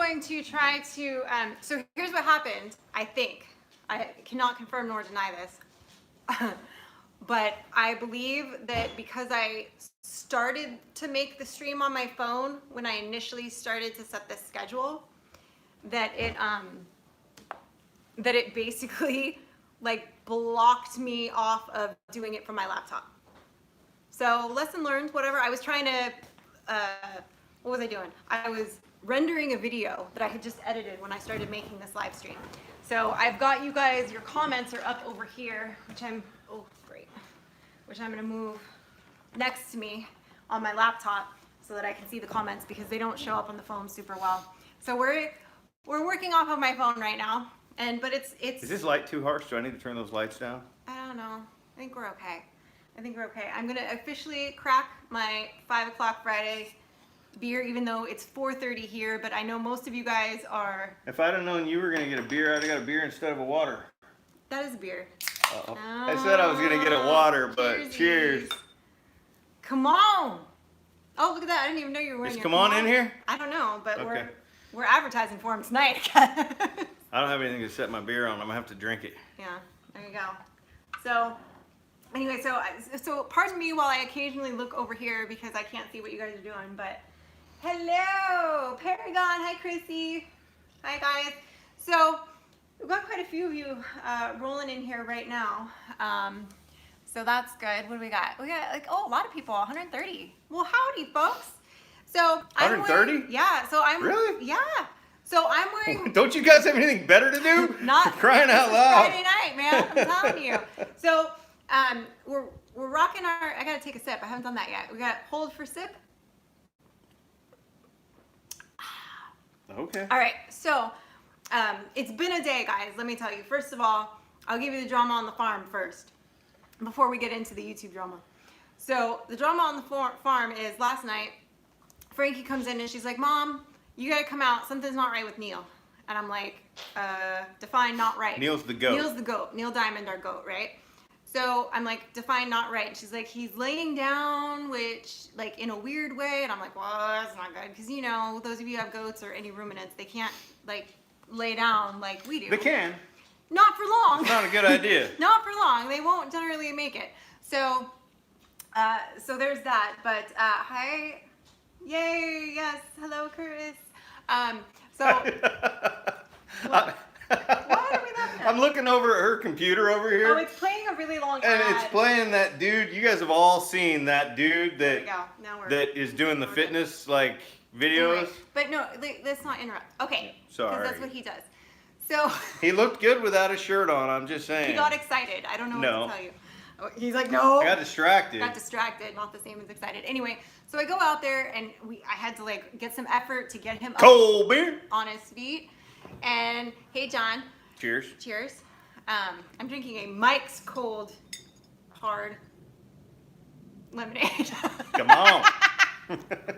going to try to, so here's what happened, I think. I cannot confirm nor deny this. But I believe that because I started to make the stream on my phone when I initially started to set the schedule, that it basically like blocked me off of doing it from my laptop. So lesson learned, whatever. I was trying to, what was I doing? I was rendering a video that I had just edited when I started making this live stream. So I've got you guys, your comments are up over here, which I'm, oh great, which I'm gonna move next to me on my laptop so that I can see the comments because they don't show up on the phone super well. So we're working off of my phone right now, but it's. Is this light too harsh? Do I need to turn those lights down? I don't know. I think we're okay. I'm gonna officially crack my 5 o'clock Friday beer, even though it's 4:30 here, but I know most of you guys are. If I'd have known you were gonna get a beer, I'd have got a beer instead of a water. That is a beer. Uh-oh. I said I was gonna get a water, but cheers. Come on. Oh, look at that. I didn't even know you were wearing Is come on in here? I don't know, but okay. we're advertising for him tonight. I don't have anything to set my beer on. I'm gonna have to drink it. Yeah, there you go. So anyway, so pardon me while I occasionally look over here because I can't see what you guys are doing, but hello, Paragon. Hi, Chrissy. Hi, guys. So we've got quite a few of you rolling in here right now. So that's good. What do we got? We got like, oh, a lot of people, 130. Well, howdy, folks. So 130? Yeah. So I'm really? Yeah. So I'm wearing. Don't you guys have anything better to do? Not crying out loud. Friday night, man. I'm telling you. So we're rocking our. I gotta take a sip. I haven't done that yet. We got hold for sip. Okay. All right. So it's been a day, guys. Let me tell you. First of all, I'll give you the drama on the farm first, before we get into the YouTube drama. So the drama on the farm is last night. Frankie comes in and she's like, "Mom, you gotta come out. Something's not right with Neil." And I'm like, define not right. Neil's the goat. Neil's the goat. Neil Diamond, our goat, right? So I'm like, define not right. And she's like, he's laying down, which like in a weird way. And I'm like, well, that's not good. Because, you know, those of you who have goats or any ruminants, they can't like lay down like we do. They can. Not for long. It's not a good idea. Not for long. They won't generally make it. So, so there's that. But hi, yay, yes, hello, Curtis. So, what are we laughing at? I'm looking over at her computer over here. Oh, it's playing a really long ad. And it's playing that dude. You guys have all seen that dude that that is doing the fitness like videos. Anyway, but no, let's not interrupt. Okay. Sorry. Because that's what he does. So he looked good without a shirt on. I'm just saying. He got excited. I don't know what to tell you. Oh, he's like, no. I got distracted. Got distracted. Not the same as excited. Anyway, so I go out there and I had to like get some effort to get him cold beer on his feet. And hey, John. Cheers. Cheers. I'm drinking a Mike's Cold Hard lemonade. Come on.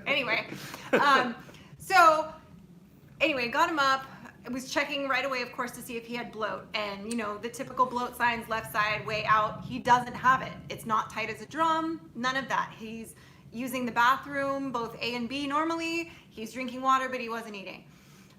Anyway, so anyway, got him up. I was checking right away, of course, to see if he had bloat. And, you know, the typical bloat signs, left side, way out. He doesn't have it. It's not tight as a drum. None of that. He's using the bathroom, both A and B normally. He's drinking water, but he wasn't eating.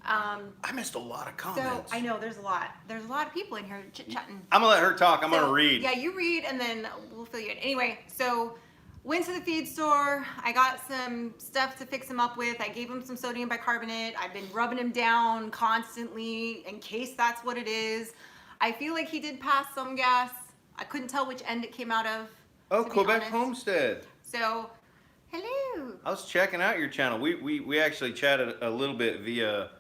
I missed a lot of comments. So, I know, there's a lot. There's a lot of people in here chit-chatting. I'm going to let her talk. I'm going to read. Yeah, you read, and then we'll fill you in. Anyway, so went to the feed store. I got some stuff to fix him up with. I gave him some sodium bicarbonate. I've been rubbing him down constantly in case that's what it is. I feel like he did pass some gas. I couldn't tell which end it came out of. Oh, Quebec Homestead. So, hello. I was checking out your channel. We actually chatted a little bit via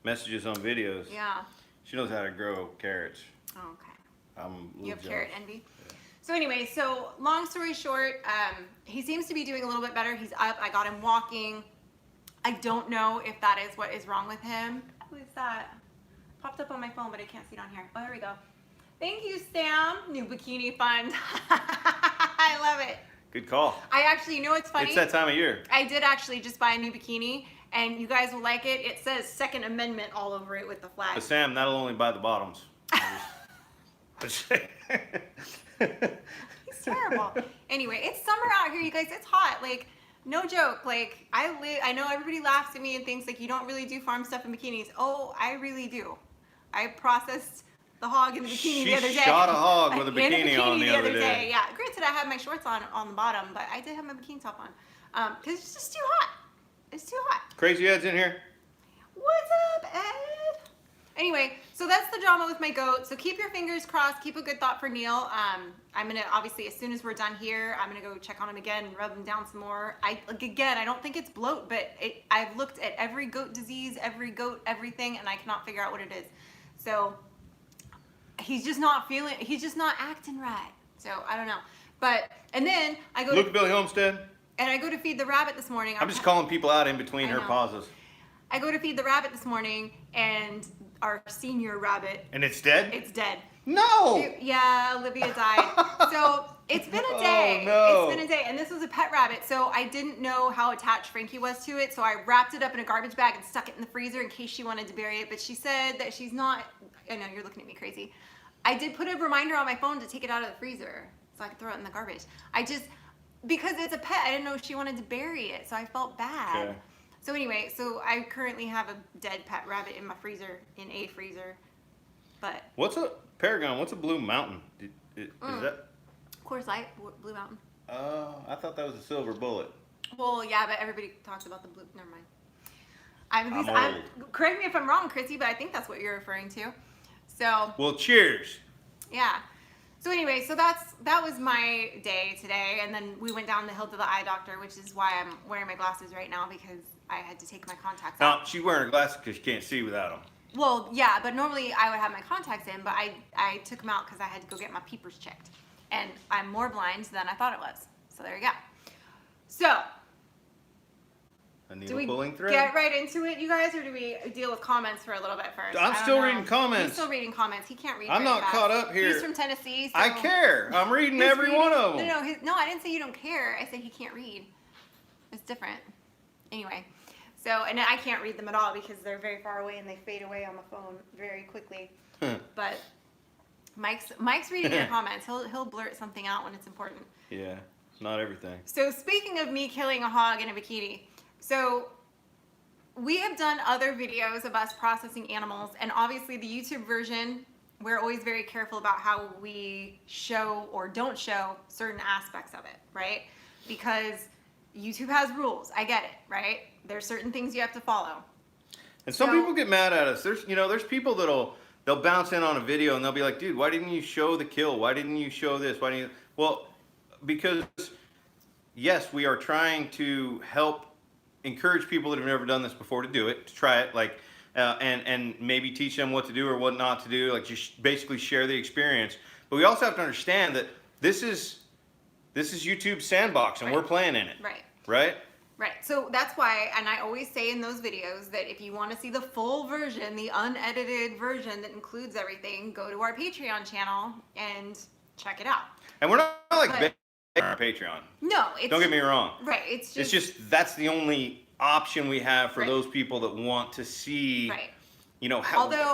messages on videos. Yeah. She knows how to grow carrots. Oh, okay. I'm You have jealous. carrot envy? Yeah. So anyway, so long story short, he seems to be doing a little bit better. He's up. I got him walking. I don't know if that is what is wrong with him. Who is that? Popped up on my phone, but I can't see it on here. Oh, here we go. Thank you, Sam. New bikini fund. I love it. Good call. I actually, you know what's funny? It's that time of year. I did actually just buy a new bikini, and you guys will like it. It says Second Amendment all over it with the flag. But Sam, that'll only buy the bottoms. He's terrible. Anyway, it's summer out here, you guys. It's hot. Like, No joke. Like, I know everybody laughs at me and thinks like you don't really do farm stuff in bikinis. Oh, I really do. I processed the hog in the bikini the other day. She shot a hog with a in bikini on the other day. Yeah. Granted, I had my shorts on the bottom, but I did have my bikini top on. Because it's just too hot. It's too hot. Crazy Ed's in here. What's up, Ed? Anyway, so that's the drama with my goat. So keep your fingers crossed. Keep a good thought for Neil. I'm gonna obviously, as soon as we're done here, I'm gonna go check on him again and rub him down some more. I don't think it's bloat, but I've looked at every goat disease, every goat, everything, and I cannot figure out what it is. So he's just not acting right. So I don't know. But and then I go. Look, Billy Homestead. And I go to feed the rabbit this morning. I'm just calling people out in between her pauses. I go to feed the rabbit this morning, and our senior rabbit. And it's dead? It's dead. No! Yeah, Olivia died. So it's been a day. Oh, no. It's been a day. And this was a pet rabbit, so I didn't know how attached Frankie was to it, so I wrapped it up in a garbage bag and stuck it in the freezer in case she wanted to bury it. But she said that she's not, I know, you're looking at me crazy. I did put a reminder on my phone to take it out of the freezer so I could throw it in the garbage. Because it's a pet, I didn't know she wanted to bury it, so I felt bad. Okay. So anyway, so I currently have a dead pet rabbit in my freezer, in a freezer. But what's a Paragon? What's a Blue Mountain? Is that? Coors Light, Blue Mountain. I thought that was a Silver Bullet. Well, yeah, but everybody talks about the blue. Never mind. I'm correct me if I'm wrong, Chrissy, but I think that's what you're referring to. So. Well, cheers. Yeah. So anyway, so that was my day today, and then we went down the hill to the eye doctor, which is why I'm wearing my glasses right now, because I had to take my contacts out. Now, she's wearing her glasses because she can't see without them. Well, yeah, but normally I would have my contacts in, but I took them out because I had to go get my peepers checked. And I'm more blind than I thought it was. So there you go. So, do we get right into it, you guys, or do we deal with comments for a little bit first? I'm still reading comments. He's still reading comments. He can't read. I'm not caught up here. He's from Tennessee. So I care. I'm reading every one of them. No, I didn't say you don't care. I said he can't read. It's different. Anyway, so, and I can't read them at all because they're very far away and they fade away on the phone very quickly. But Mike's reading your comments. He'll blurt something out when it's important. Yeah, not everything. So speaking of me killing a hog in a bikini, so we have done other videos of us processing animals, and obviously the YouTube version, we're always very careful about how we show or don't show certain aspects of it, right? Because YouTube has rules. I get it, right? There's certain things you have to follow. And some people get mad at us. There's people they'll bounce in on a video and they'll be like, dude, why didn't you show the kill? Why didn't you show this? Why didn't you? Well, because yes, we are trying to help encourage people that have never done this before to do it, to try it, like, and maybe teach them what to do or what not to do, like just basically share the experience. But we also have to understand that this is YouTube's sandbox and we're playing in it. Right. Right? Right. So that's why, and I always say in those videos that if you want to see the full version, the unedited version that includes everything, go to our Patreon channel and check it out. And we're not like begging on our Patreon. No, don't get me wrong. Right. It's just that's the only option we have for those people that want to see. Right. You know,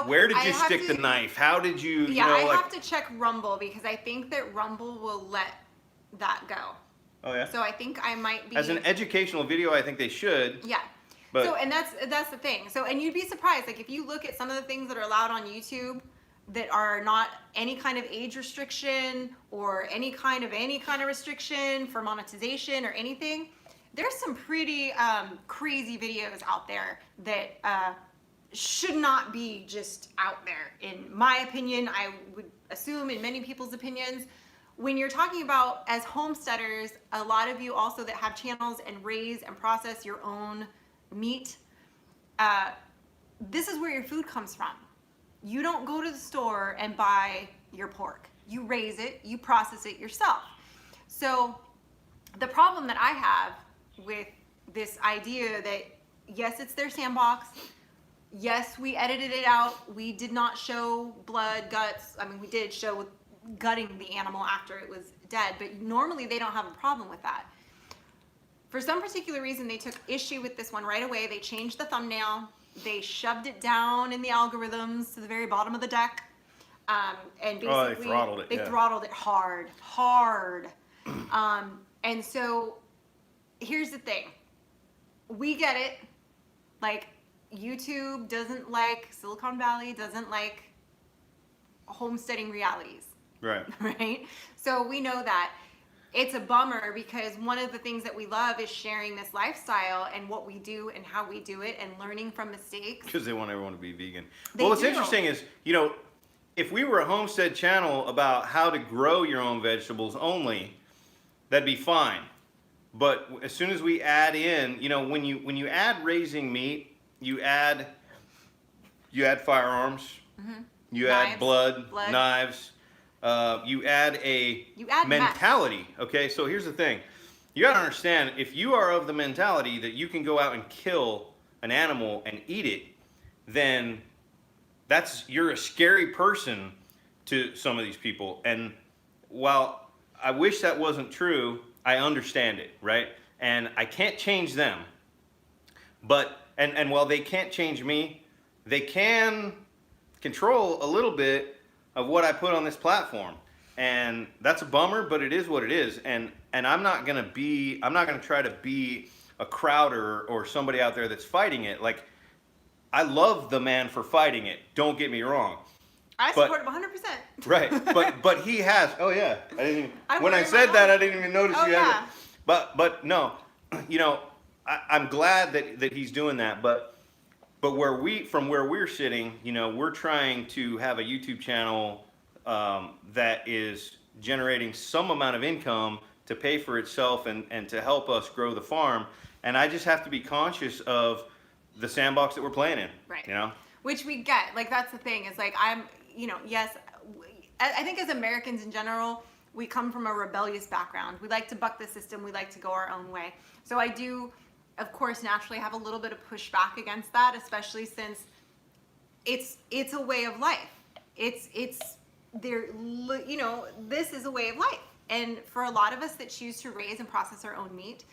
where did you stick the knife? How did you? Yeah, I have to check Rumble because I think that Rumble will let that go. Oh yeah. So I think I might be. As an educational video, I think they should. Yeah. But so, and that's the thing. So, and you'd be surprised, like if you look at some of the things that are allowed on YouTube that are not any kind of age restriction or any kind of restriction for monetization or anything, there's some pretty crazy videos out there that should not be just out there. In my opinion, I would assume in many people's opinions. When you're talking about as homesteaders, a lot of you also that have channels and raise and process your own meat, this is where your food comes from. You don't go to the store and buy your pork. You raise it, you process it yourself. So the problem that I have with this idea that yes, it's their sandbox. Yes, we edited it out. We did not show blood, guts. I mean, we did show gutting the animal after it was dead, but normally they don't have a problem with that. For some particular reason, they took issue with this one right away. They changed the thumbnail. They shoved it down in the algorithms to the very bottom of the deck. And basically, they throttled it. They throttled it hard. And so here's the thing. We get it. Like, YouTube doesn't like, Silicon Valley doesn't like homesteading realities. Right. Right? So we know that. It's a bummer because one of the things that we love is sharing this lifestyle and what we do and how we do it and learning from mistakes. Because they want everyone to be vegan. They What's do. interesting is, if we were a homestead channel about how to grow your own vegetables only, that'd be fine. But as soon as we add in, when you add raising meat, you add firearms, you add Knives, blood, blood. knives, you add You add mentality. Okay, so here's the thing. You got to understand, if you are of the mentality that you can go out and kill an animal and eat it, then you're a scary person to some of these people. And while I wish that wasn't true, I understand it, right? And I can't change them. But and while they can't change me, they can control a little bit of what I put on this platform. And that's a bummer, but it is what it is. And I'm not gonna try to be a Crowder or somebody out there that's fighting it. Like, I love the man for fighting it. Don't get me wrong. I support him 100%. Right, but he has. Oh yeah, I didn't even. When I wear said my that, own. I didn't even notice Oh, you yeah. had it. But no, I'm glad that he's doing that. But where we're sitting, we're trying to have a YouTube channel that is generating some amount of income to pay for itself and to help us grow the farm. And I just have to be conscious of the sandbox that we're playing in. Right. Which we get. Like, that's the thing. Is like, yes, I think as Americans in general, we come from a rebellious background. We like to buck the system. We like to go our own way. So I do, of course, naturally have a little bit of pushback against that, especially since it's a way of life. It's this is a way of life. And for a lot of us that choose to raise and process our own meat,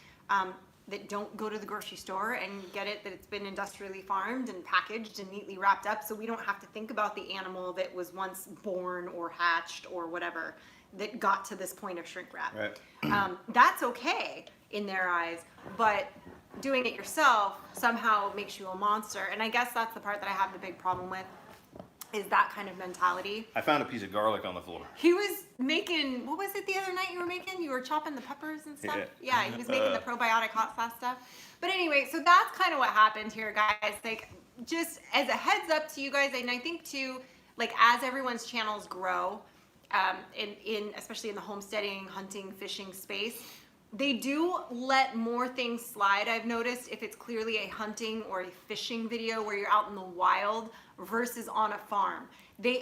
that don't go to the grocery store and get it, that it's been industrially farmed and packaged and neatly wrapped up, so we don't have to think about the animal that was once born or hatched or whatever that got to this point of shrink wrap. Right. That's okay in their eyes, but doing it yourself somehow makes you a monster. And I guess that's the part that I have the big problem with, is that kind of mentality. I found a piece of garlic on the floor. He was making, what was it the other night you were making? You were chopping the peppers and stuff? Yeah, he was making the probiotic hot sauce stuff. But anyway, so that's kind of what happened here, guys. Like, just as a heads up to you guys, and I think too, like, as everyone's channels grow, especially in the homesteading, hunting, fishing space, they do let more things slide. I've noticed if it's clearly a hunting or a fishing video where you're out in the wild versus on a farm.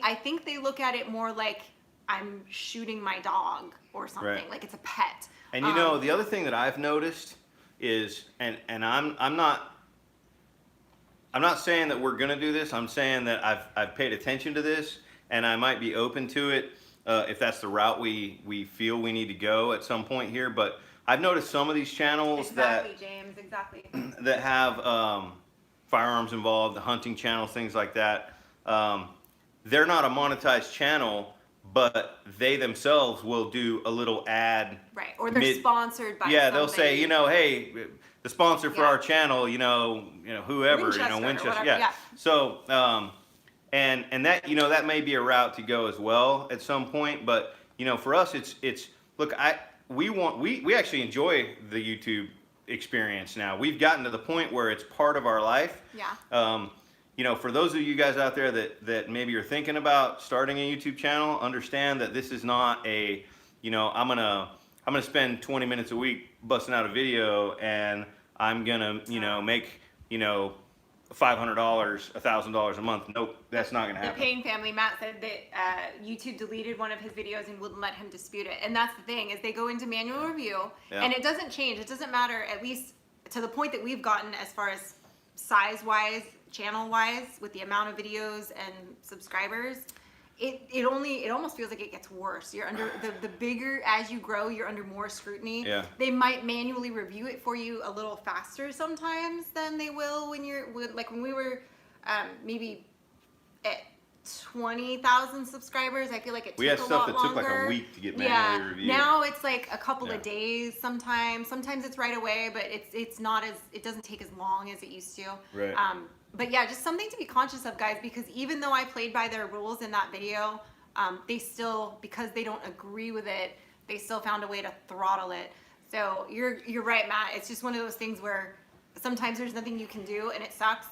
I think they look at it more like I'm shooting my dog or something, Right. like it's a pet. And the other thing that I've noticed is, and I'm not saying that we're gonna do this. I'm saying that I've paid attention to this, and I might be open to it if that's the route we feel we need to go at some point here. But I've noticed some of these channels James, exactly. that have firearms involved, the hunting channels, things like that. They're not a monetized channel, but they themselves will do a little ad. Right, or they're sponsored by Yeah, they'll somebody. say, hey, the sponsor for our channel, whoever, Winchester, Winchester. yeah. So, and that, that may be a route to go as well at some point. But, for us, it's look, we actually enjoy the YouTube experience now. We've gotten to the point where it's part of our life. Yeah. For those of you guys out there that maybe are thinking about starting a YouTube channel, understand that this is not a, I'm gonna spend 20 minutes a week busting out a video and I'm gonna, make, $500, $1,000 a month. Nope, that's not gonna happen. The Payne family, Matt said that YouTube deleted one of his videos and wouldn't let him dispute it. And that's the thing, is they go into manual review, and it doesn't change. It doesn't matter, at least to the point that we've gotten as far as size-wise, channel-wise, with the amount of videos and subscribers. It almost feels like it gets worse. You're under the bigger as you grow, you're under more scrutiny. Yeah. They might manually review it for you a little faster sometimes than they will when we were maybe at 20,000 subscribers. I feel like it took We had a stuff lot that took longer. like a week to get manually reviewed. Now it's like a couple Yeah. of days sometimes. Sometimes it's right away, but it's not as, it doesn't take as long as it used to. Right. But yeah, just something to be conscious of, guys, because even though I played by their rules in that video, they still, because they don't agree with it, they still found a way to throttle it. So you're right, Matt. It's just one of those things where sometimes there's nothing you can do and it sucks,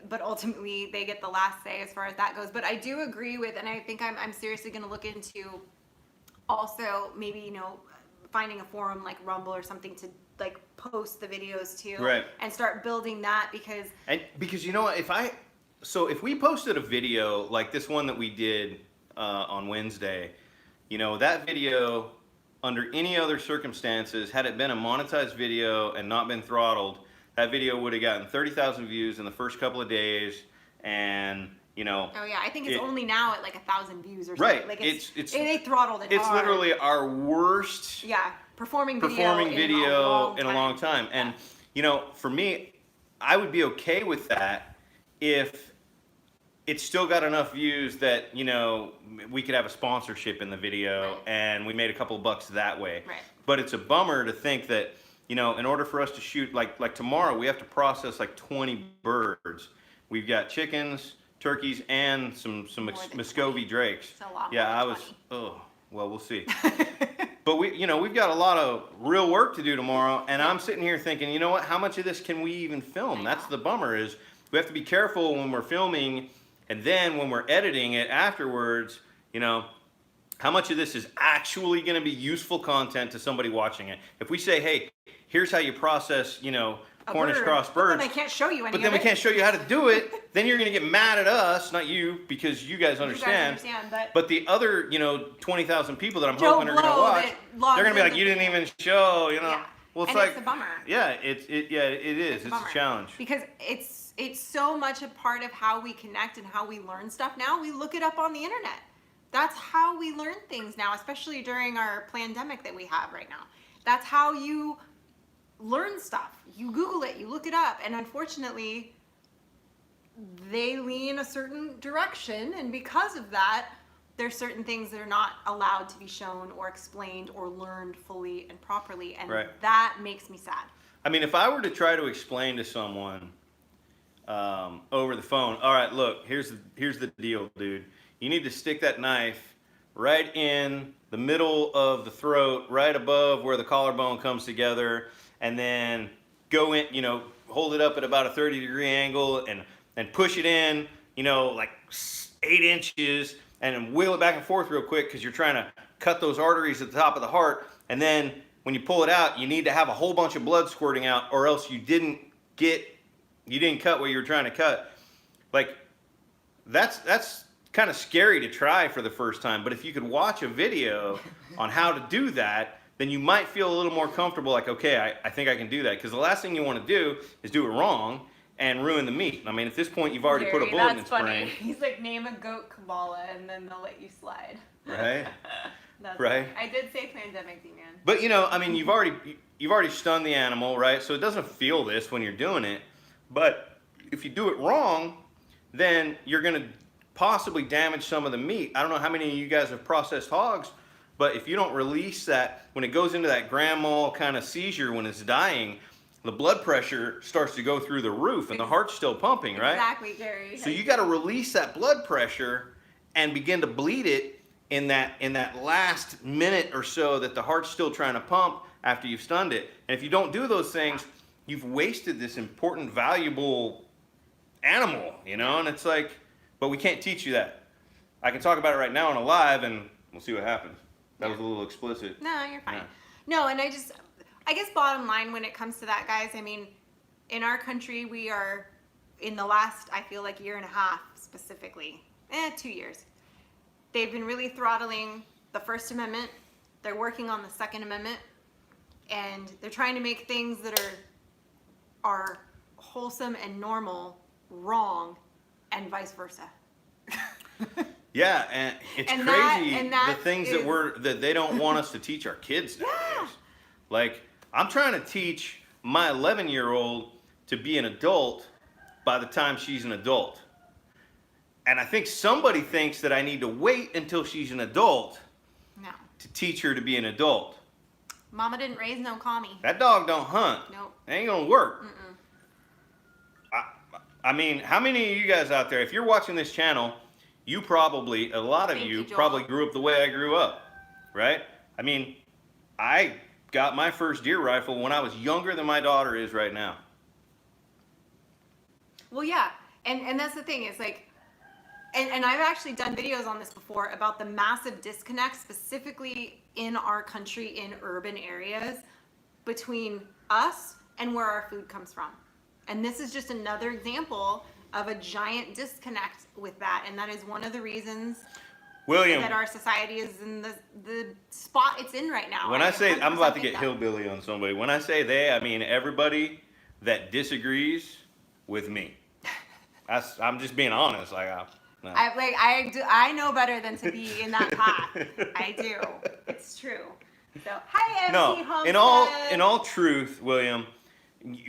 but ultimately they get the last say as far as that goes. But I do agree with, and I think I'm seriously going to look into also maybe, you know, finding a forum like Rumble or something to like post the videos to, Right. and start building that, because you know what, if we posted a video like this one that we did on Wednesday, you know, that video under any other circumstances, had it been a monetized video and not been throttled, that video would have gotten 30,000 views in the first couple of days, and you know. Oh yeah, I think it's only now at like 1,000 views or something. Right. Like they throttled it. It's hard. literally our worst. Yeah, performing video in a long time. And you know, for me, I would be okay with that if it's still got enough views that, you know, we could have a sponsorship in the video, right, and we made a couple bucks that way. Right. But it's a bummer to think that, you know, in order for us to shoot, like tomorrow, we have to process like 20 birds. We've got chickens, turkeys, and some Muscovy drakes. It's a lot yeah, more I than was. 20. Oh, well, we'll see. But we've got a lot of real work to do tomorrow, and I'm sitting here thinking, you know what? How much of this can we even film? That's the bummer, is we have to be careful when we're filming, and then when we're editing it afterwards, you know, how much of this is actually going to be useful content to somebody watching it? If we say, hey, here's how you process, you know, Cornish cross birds. But then I can't show you any But then we can't show you how to do it. Then you're going to get mad at us, not you, because you guys understand. But the other, you know, 20,000 people that I'm hoping are going to watch, they're going to be like, you didn't even show, you know. Yeah. Well, it's and like, it's a bummer. Yeah, it is. It's a challenge. Because it's so much a part of how we connect and how we learn stuff now. We look it up on the internet. That's how we learn things now, especially during our pandemic that we have right now. That's how you learn stuff. You Google it, you look it up, and unfortunately, they lean a certain direction, and because of that, there's certain things that are not allowed to be shown or explained or learned fully and properly, and that makes me sad. I mean, if I were to try to explain to someone over the phone, all right, look, here's the deal, dude. You need to stick that knife right in the middle of the throat, right above where the collarbone comes together, and then go in, you know, hold it up at about a 30-degree angle and push it in, you know, like 8 inches, and then wheel it back and forth real quick because you're trying to cut those arteries at the top of the heart. And then when you pull it out, you need to have a whole bunch of blood squirting out, or else you didn't cut what you were trying to cut. Like, that's kind of scary to try for the first time. But if you could watch a video on how to do that, then you might feel a little more comfortable, like, okay, I think I can do that. Because the last thing you want to do is do it wrong and ruin the meat. I mean, at this point, you've already put a bullet in its brain. He's like, name a goat Kabbalah, and then they'll let you slide. Right? That's right? Funny. I did say pandemic, man. But, you know, I mean, you've already stunned the animal, right? So it doesn't feel this when you're doing it. But if you do it wrong, then you're going to possibly damage some of the meat. I don't know how many of you guys have processed hogs, but if you don't release that, when it goes into that grand mal kind of seizure when it's dying, the blood pressure starts to go through the roof and the heart's still pumping, right? Exactly, Gary. So you got to release that blood pressure and begin to bleed it in that last minute or so that the heart's still trying to pump after you've stunned it. And if you don't do those things, you've wasted this important, valuable animal, you know? And it's like, but we can't teach you that. I can talk about it right now on a live, and we'll see what happens. That was a little explicit. No, you're fine. Yeah. No, and I guess bottom line when it comes to that, guys, I mean, in our country, we are, in the last, I feel like, year and a half specifically, 2 years, they've been really throttling the First Amendment. They're working on the Second Amendment, and they're trying to make things that are wholesome and normal wrong, and vice versa. Yeah, and it's crazy the things that they don't want us to teach our kids nowadays. Yeah. Like, I'm trying to teach my 11-year-old to be an adult by the time she's an adult. And I think somebody thinks that I need to wait until she's an adult No. to teach her to be an adult. Mama didn't raise no commie. That dog don't hunt. Nope. It ain't gonna work. Mm-mm. I mean, how many of you guys out there, if you're watching this channel, a lot of Thank you you, Joel. probably grew up the way I grew up, right? I mean, I got my first deer rifle when I was younger than my daughter is right now. Well, yeah, and that's the thing is like, and I've actually done videos on this before about the massive disconnect specifically in our country in urban areas between us and where our food comes from. And this is just another example of a giant disconnect with that, and that is one of the reasons William, that our society is in the spot it's in right now. when I say, I'm about to think get that. hillbilly on somebody. When I say they, I mean everybody that disagrees with me. I'm just being honest. Like, no. I know better than to be in that path. I do. It's true. So hi, MC No, Homestead. in all truth, William,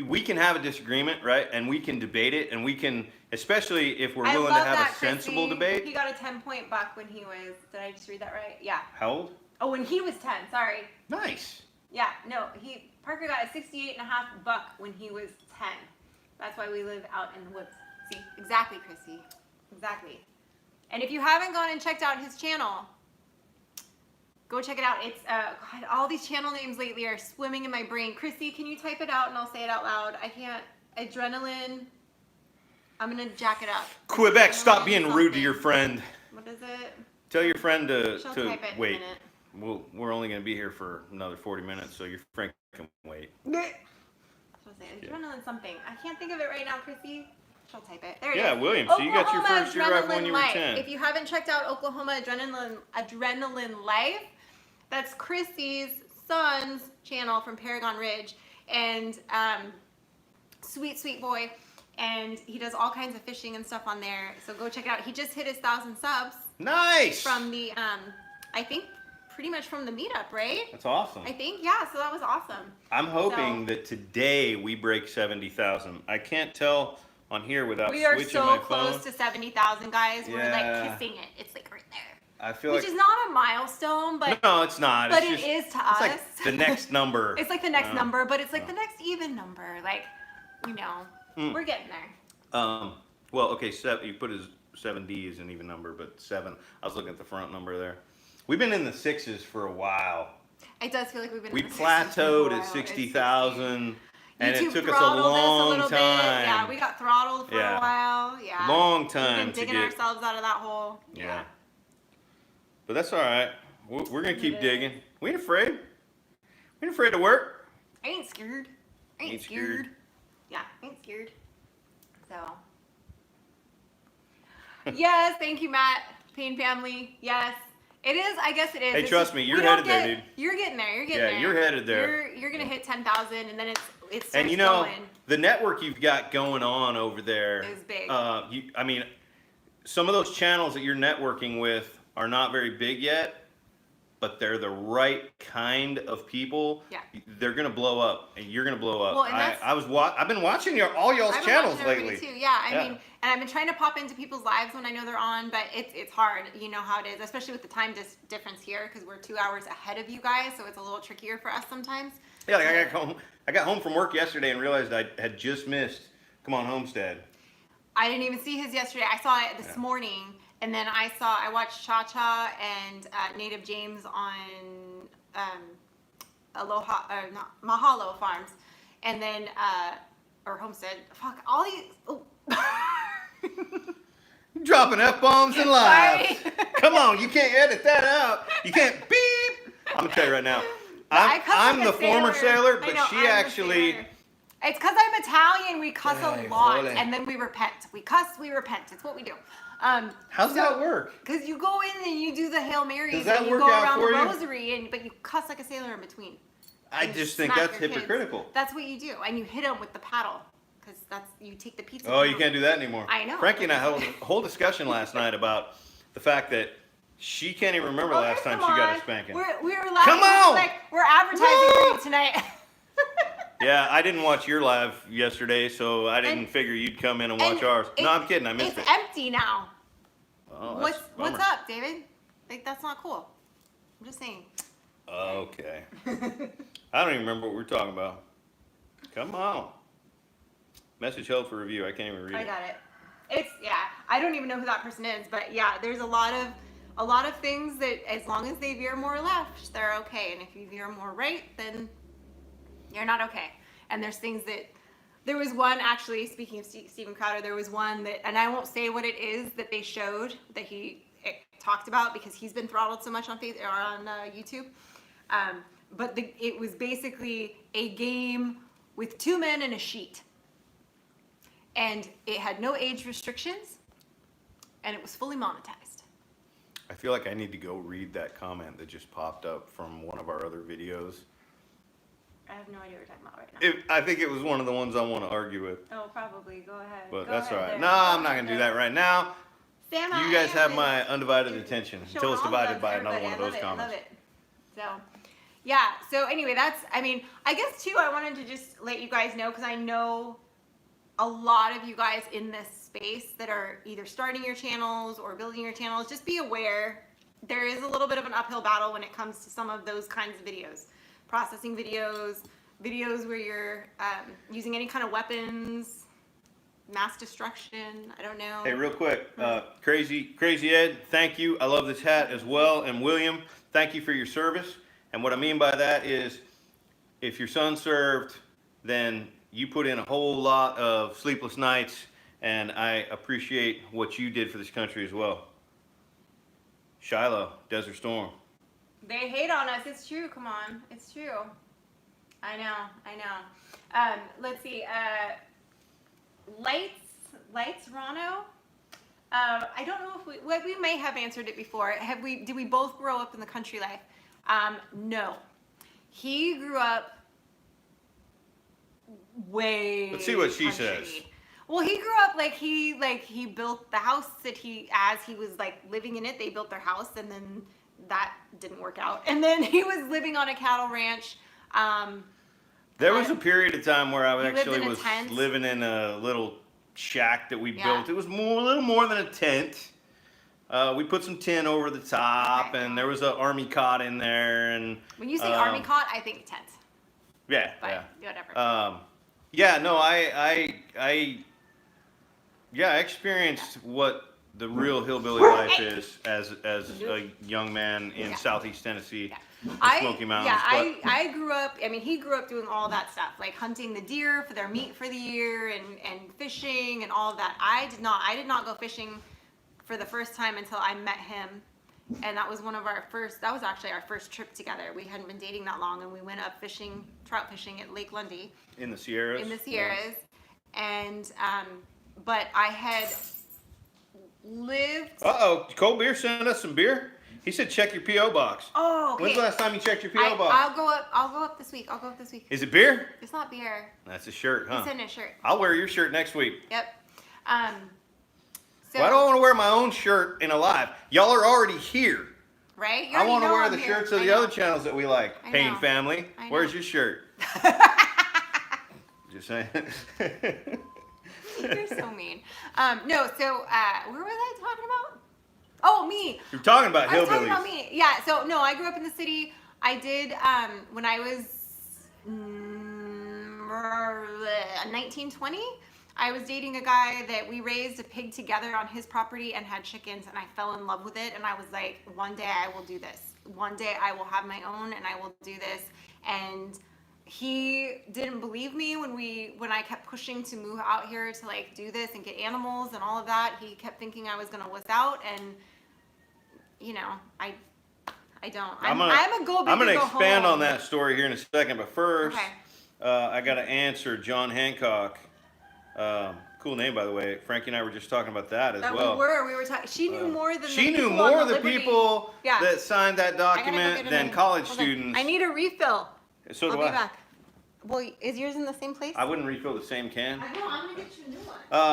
we can have a disagreement, right? And we can debate it, and we can, especially if we're I willing to love have that, a sensible Chrissy. debate. He got a 10-point buck when he was. Did I just read that right? Yeah. How old? Oh, when he was 10. Sorry. Nice. Yeah. No, Parker got a 68.5 buck when he was 10. That's why we live out in the woods. See, exactly, Chrissy. Exactly. And if you haven't gone and checked out his channel, go check it out. It's God, all these channel names lately are swimming in my brain. Chrissy, can you type it out and I'll say it out loud? I can't. Adrenaline. I'm gonna jack it up. Quebec, stop Adrenaline being rude to something. your friend. What is it? Tell your friend She'll to type it wait. in a minute. We're only going to be here for another 40 minutes, so your friend can wait. That's what I say. Adrenaline something. I can't think of it right now, Chrissy. She'll type it. There it is. Yeah, William, so you got your Oklahoma first deer rifle when you were Adrenaline 10. Life. If you haven't checked out Oklahoma Adrenaline Life, that's Chrissy's son's channel from Paragon Ridge. And sweet boy. And he does all kinds of fishing and stuff on there. So go check it out. He just hit his 1,000 subs Nice. from the, I think, pretty much from the meetup, right? That's awesome. I think, yeah. So that was awesome. I'm hoping that today we break 70,000. I can't tell on here without We are switching so my close phone. to 70,000, guys. We're Yeah. like kissing it. It's like right there. I feel Which like is not a milestone, but no, it's not. but it's it just, is to it's us. like the next number. It's like the next No. number, but it's like No. the next even number. Like, you know, we're getting there. Well, okay, you put his 7D as an even number, but 7. I was looking at the front number there. We've been in the 6s for a while. It does feel like we've been. We in the 60s for a plateaued while. at It's 60,000, and YouTube it took us a throttled us long little time. Bit. Yeah, we got throttled for Yeah. a while. Yeah. Long We've time been to digging get. ourselves out of that hole. Yeah. But that's all right. We're gonna keep It is. digging. We ain't afraid. We ain't afraid to work. I ain't scared. I ain't Ain't scared. scared. Yeah, I ain't scared. So. Yes, thank you, Matt. Pain family. Yes. It is. I guess it is. Hey, It's trust just- me, you're we don't headed there, get- dude. You're getting there. You're getting Yeah, there. you're headed there. You're gonna hit 10,000, and then it starts And you know, going. the network you've got going on over there Is big. I mean, some of those channels that you're networking with are not very big yet, but they're the right kind of people. Yeah. They're gonna blow up, and you're gonna blow up. Well, and that's- I've been watching all y'all's I've been channels watching everybody lately. too. Yeah, I Yeah. mean, and I've been trying to pop into people's lives when I know they're on, but it's hard. You know how it is, especially with the time difference here, because we're 2 hours ahead of you guys, so it's a little trickier for us sometimes. Yeah, like I got home from work yesterday and realized I had just missed Come On Homestead. I didn't even see his yesterday. I saw it this morning, and then I watched Cha Cha and Native James on not Mahalo Farms, and then or Homestead. Fuck all these. Oh. Dropping F-bombs and lies. Sorry. Come on, you can't edit that out. You can't beep. I'm gonna tell you right now. I cuss I'm like the a former sailor, I but know, she I'm the actually. sailor. It's because I'm Italian. We cuss Ay, a lot, jole. and then we repent. We cuss, we repent. It's what we do. How's that work? Because you go in and you do the Hail Marys, Does that and you work go out around for the you? rosary, but you cuss like a sailor in between. I And just think smack that's your kids. hypocritical. That's what you do, and you hit them with the paddle, because you take the pizza. Oh, you down. can't do that anymore. I know. Frankie and I held a whole discussion last night about the fact that she can't even remember Oh, last time come she got a on. spanking. We were laughing. Come on! Like, we're advertising for you tonight. Yeah, I didn't watch your live yesterday, so I didn't And- figure you'd come in and watch And ours. No, it- I'm kidding. I missed it's it. empty now. Oh, that's a What's bummer. up, David? Like, that's not cool. I'm just saying. Okay. I don't even remember what we were talking about. Come on. Message held for review. I can't even read I it. got it. It's I don't even know who that person is, but yeah, there's a lot of things that as long as they veer more left, they're okay. And if you veer more right, then you're not okay. And there's things that there was one actually, speaking of Steven Crowder, there was one that, and I won't say what it is that they showed that he talked about because he's been throttled so much on YouTube. But it was basically a game with two men and a sheet. And it had no age restrictions, and it was fully monetized. I feel like I need to go read that comment that just popped up from one of our other videos. I have no idea what you're talking about right now. I think it was one of the ones I want to argue with. Oh, probably. Go ahead. But Go that's ahead all right. there. No, Go I'm not ahead going to do there. that right now. Sam, You guys have my undivided attention showing until it's all the divided love by to another one of everybody. those I love comments. it. So, yeah. So anyway, I guess too, I wanted to just let you guys know because I know a lot of you guys in this space that are either starting your channels or building your channels, just be aware there is a little bit of an uphill battle when it comes to some of those kinds of videos. Processing videos where you're using any kind of weapons, mass destruction, I don't know. Hey, real quick, Crazy Ed, thank you. I love this hat as well. And William, thank you for your service. And what I mean by that is if your son served, then you put in a whole lot of sleepless nights, and I appreciate what you did for this country as well. Shiloh, Desert Storm. They hate on us. It's true. Come on. It's true. I know. Let's see. Lights, Rono. I don't know if we may have answered it before. Did we both grow up in the country life? No. He grew up way. Let's see what she country. says. Well, he grew up he built the house that as he was like living in it, they built their house, and then that didn't work out. And then he was living on a cattle ranch. There was a period of time where I actually was tent. living in a little shack that we Yeah. built. It was a little more than a tent. We put some tin over the top, Okay. and there was an army cot in there. And When you say army cot, I think tent. yeah, But whatever. I experienced what the real hillbilly life is as a young man in Southeast Tennessee, the Smoky Mountains. Yeah, I grew up. I mean, he grew up doing all that stuff, like hunting the deer for their meat for the year, and fishing and all of that. I did not go fishing for the first time until I met him, and that was that was actually our first trip together. We hadn't been dating that long, and we went up trout fishing at Lake Lundy. In the Sierras. Yeah. And but I had lived. Cold Beer sent us some beer. He said check your P.O. box. Oh, okay. When's the last time you checked your P.O. box? I'll go up this week. Is it beer? It's not beer. That's a shirt, huh? He sent a shirt. I'll wear your shirt next week. Yep. So, Well, I don't want to wear my own shirt in a live. Y'all are already here. right? You I want to already know wear I'm the here. shirts of I the know. other channels that we like. I Payne know. Family. I know. Where's your shirt? Just saying. You're so mean. No, so where was I talking about? Oh, me. You're talking about I was talking hillbillies. about me. Yeah. So no, I grew up in the city. I did when I was 1920. I was dating a guy that we raised a pig together on his property and had chickens, and I fell in love with it. And I was like, one day I will do this. One day I will have my own, and I will do this. And he didn't believe me when I kept pushing to move out here to like do this and get animals and all of that. He kept thinking I was gonna wuss out, and you know, I don't. I'm a go big I'm gonna or go expand home. on that story here in a second, but first, Okay. I got to answer John Hancock. Cool name, by the way. Frankie and I were just talking about that as well. We were talking. She knew more than She the knew people more on of the Liberty. people Yeah. that signed that I gotta go document get than another- college hold on. students. I need a refill. So I'll do be I. back. Well, is yours in the same place? I wouldn't refill the same can. I know. I'm gonna get you a new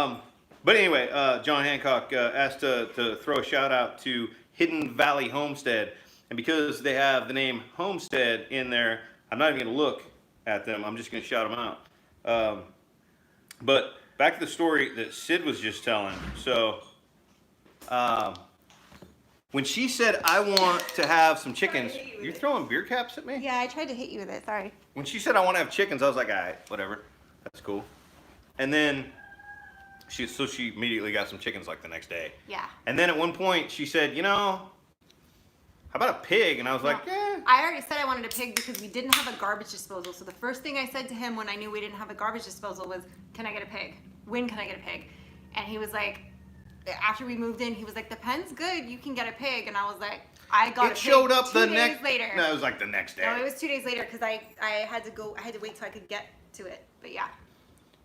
one. But anyway, John Hancock asked to throw a shout out to Hidden Valley Homestead. And because they have the name Homestead in there, I'm not even going to look at them. I'm just going to shout them out. But back to the story that Sid was just telling. So When she said, I want to have some chickens, you're throwing beer caps at me? Yeah, I tried to hit you with it. Sorry. When she said, I want to have chickens, I was like, all right, whatever. That's cool. And then she immediately got some chickens like the next day. Yeah. And then at one point she said, you know, how about a pig? And I was like, yeah. I already said I wanted a pig because we didn't have a garbage disposal. So the first thing I said to him when I knew we didn't have a garbage disposal was, can I get a pig? When can I get a pig? And he was like, after we moved in, he was like, the pen's good, you can get a pig. And I was like, I got a pig. It showed up 2 the days next later. No, it was like the next day. No, it was 2 days later because I had to wait till I could get to it. But yeah.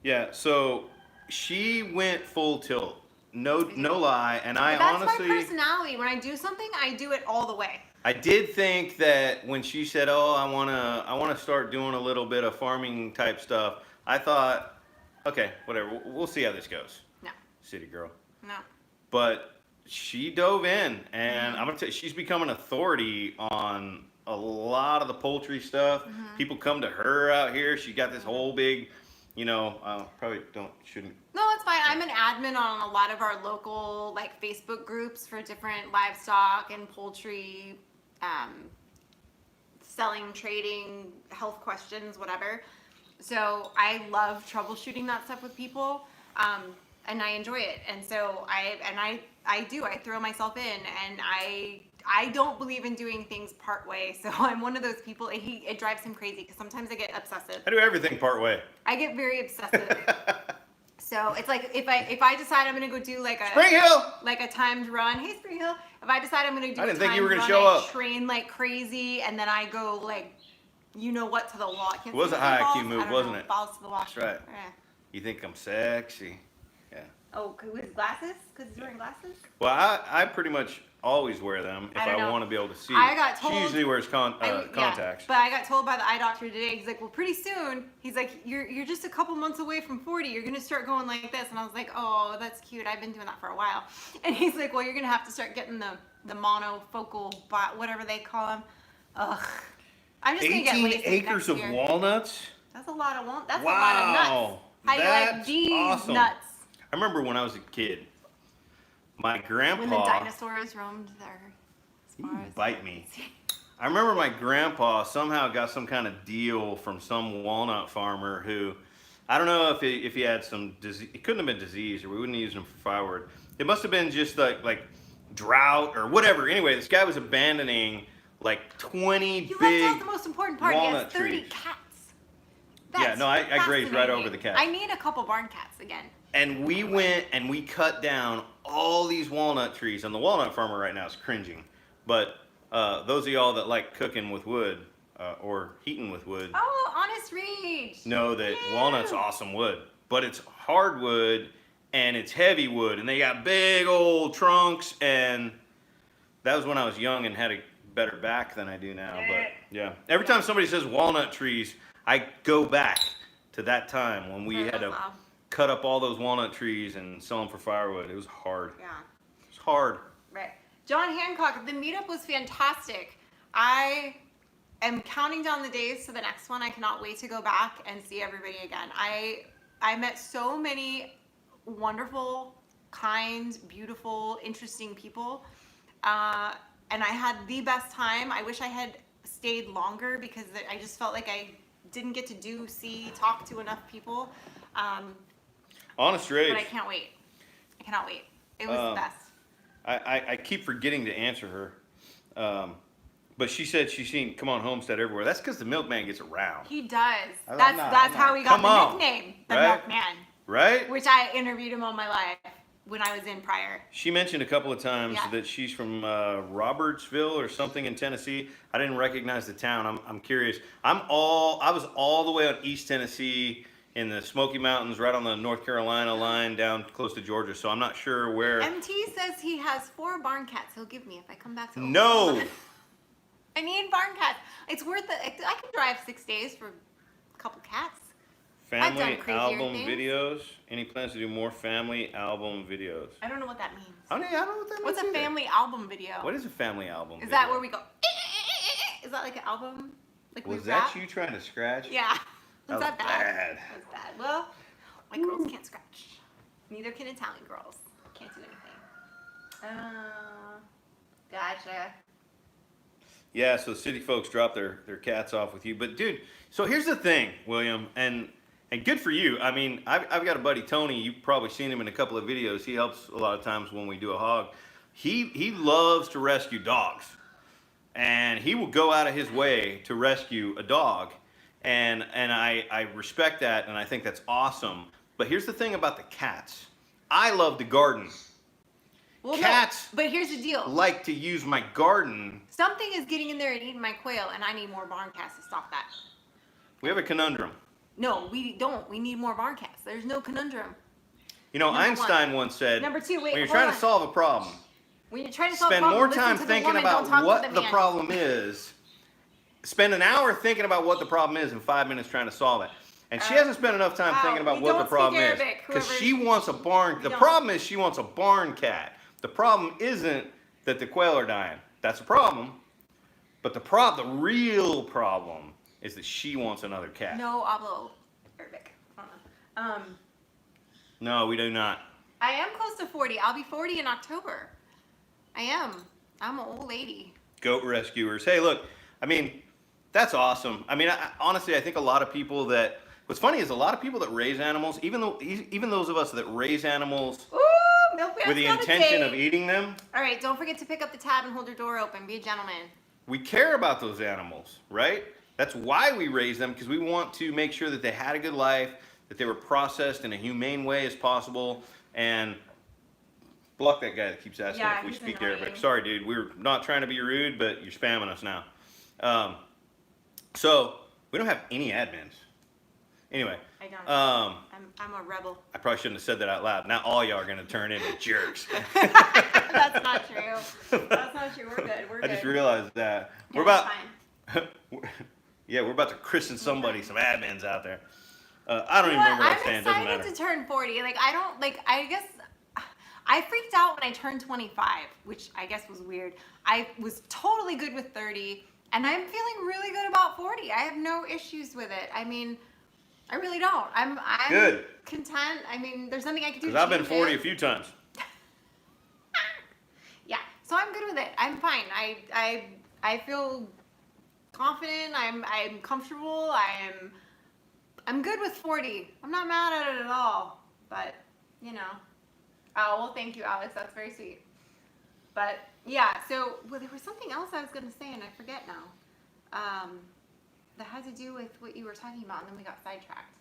Yeah, so she went full tilt. No lie. And I that's honestly, my personality. When I do something, I do it all the way. I did think that when she said, oh, I wanna start doing a little bit of farming type stuff, I thought, okay, whatever, we'll see how this goes. No. City girl. No. But she dove in, and I'm gonna tell you, she's become an authority on a lot of the poultry stuff. People come to her out here. She got this whole big, you know, shouldn't. No, it's fine. I'm an admin on a lot of our local like Facebook groups for different livestock and poultry, selling, trading, health questions, whatever. So I love troubleshooting that stuff with people. And I enjoy it, and so I throw myself in, and I don't believe in doing things part way. So I'm one of those people. It drives him crazy because sometimes I get obsessive. I do everything part way. I get very obsessive. So it's like if I decide I'm gonna go do like a Spring Hill, like a timed run. Hey, Spring Hill. If I decide I'm gonna do, I didn't think you were gonna run, show I up. train like crazy, and then I go like, you know what, to the wall. It was a high IQ move, wasn't it? Balls to the wall. That's right. You think I'm sexy? Yeah. Oh, with glasses? Because he's wearing glasses? Well, I pretty much always wear them if I want to be able to see. I got told. She usually wears contacts. Yeah, but I got told by the eye doctor today, he's like, well, pretty soon, he's like, you're just a couple months away from 40. You're going to start going like this. And I was like, oh, that's cute. I've been doing that for a while. And he's like, well, you're going to have to start getting the monofocal, whatever they call them. Ugh. I'm just going to get 18 acres of walnuts? That's a lot of walnuts. That's a lot of nuts. How do you like these awesome. nuts? I remember when I was a kid, my grandpa. When the dinosaurs roamed their spars. Bite me. I remember my grandpa somehow got some kind of deal from some walnut farmer who, I don't know if he had some disease. It couldn't have been disease, or we wouldn't use him for firewood. It must have been just like drought or whatever. Anyway, this guy was abandoning like 20 you big left out the most important part. He has 30 trees. cats. Yeah, no, I grazed right over the cats. I need a couple barn cats again. And we went and we cut down all these walnut trees. And the walnut farmer right now is cringing. But those of y'all that like cooking with wood or heating with wood. Oh, honest reach. Know that walnut's awesome wood. But it's hardwood and it's heavy wood. And they got big old trunks. And that was when I was young and had a better back than I do now. But yeah, every time somebody says walnut trees, I go back to that time when we had to cut up all those walnut trees and sell them for firewood. It was hard. Yeah. It was hard. Right. John Hancock, the meetup was fantastic. I am counting down the days to the next one. I cannot wait to go back and see everybody again. I met so many wonderful, kind, beautiful, interesting people. And I had the best time. I wish I had stayed longer because I just felt like I didn't get to talk to enough people. Honest rage. But I can't wait. I cannot wait. It was the best. I keep forgetting to answer her. But she said she's seen Come On Homestead everywhere. That's because the milkman gets around. He does. That's how he got the nickname, the milkman. Right? Which I interviewed him on my live when I was in prior. She mentioned a couple of times that she's from Robertsville or something in Tennessee. I didn't recognize the town. I'm curious. I was all the way on East Tennessee in the Smoky Mountains, right on the North Carolina line, down close to Georgia. So I'm not sure where. MT says he has 4 barn cats. He'll give me if I come back to No. I need barn cats. It's worth it. I could drive 6 days for a couple cats. Family album videos. Any plans to do more family album videos? I don't know what that means. I don't know what that means. What's a family album video? What is a family album? Is that where we go? Is that like an album? Like was that you trying to scratch? Yeah. Was that bad? Bad. That was bad. Well, my girls can't scratch. Neither can Italian girls. Can't do anything. Gotcha. Yeah, so city folks drop their cats off with you. But dude, so here's the thing, William, and good for you. I mean, I've got a buddy Tony. You've probably seen him in a couple of videos. He helps a lot of times when we do a hog. He loves to rescue dogs, and he will go out of his way to rescue a dog, and I respect that, and I think that's awesome. But here's the thing about the cats. I love to garden. Well, Cats no, but here's the deal. like to use my garden. Something is getting in there and eating my quail, and I need more barn cats to stop that. We have a conundrum. No, we don't. We need more barn cats. There's no conundrum. You know, Number Einstein one. once said, Number two, wait, when you're hold trying on. to solve a problem, When you're trying to solve spend a problem, more time listen to the thinking woman, don't about talk to what the man. problem is. Spend an hour thinking about what the problem is and 5 minutes trying to solve it. And she hasn't spent enough time thinking about we what the don't problem speak is. Arabic, Because whoever- she wants a barn. We The don't. problem is she wants a barn cat. The problem isn't that the quail are dying. That's a problem. But the real problem is that she wants another cat. No hablo Arabic. No, we do not. I am close to 40. I'll be 40 in October. I am. I'm an old lady. Goat rescuers. Hey, look, I mean, that's awesome. I mean, honestly, I think a lot of people that, what's funny is a lot of people that raise animals, even those of us that raise animals Ooh, milk with the intention of eating them, All right, don't forget to pick up the tab and hold your door open. Be a gentleman. we care about those animals, right? That's why we raise them, because we want to make sure that they had a good life, that they were processed in a humane way as possible, and block that guy that keeps asking Yeah, if we he's speak annoying. Arabic. Sorry, dude, we're not trying to be rude, but you're spamming us now. So we don't have any admins. Anyway, I don't. I'm a rebel. I probably shouldn't have said that out loud. Now all y'all are gonna turn into jerks. That's not true. That's not true. We're good. We're I good. just realized that. No, We're about, it's yeah, we're about to christen somebody, some admins out there. I don't You even know remember what I was saying. I'm It doesn't excited matter. to turn 40. Like, I don't, like, I guess, I freaked out when I turned 25, which I guess was weird. I was totally good with 30, and I'm feeling really good about 40. I have no issues with it. I mean, I really don't. I'm Good. content. I mean, there's nothing I can do to Because I've been change 40 it. a few times. Yeah, so I'm good with it. I'm fine. I feel confident. I'm comfortable. I'm good with 40. I'm not mad at it at all. But you know, oh well, thank you, Alex. That's very sweet. But yeah, so well, there was something else I was gonna say, and I forget now. That had to do with what you were talking about, and then we got sidetracked.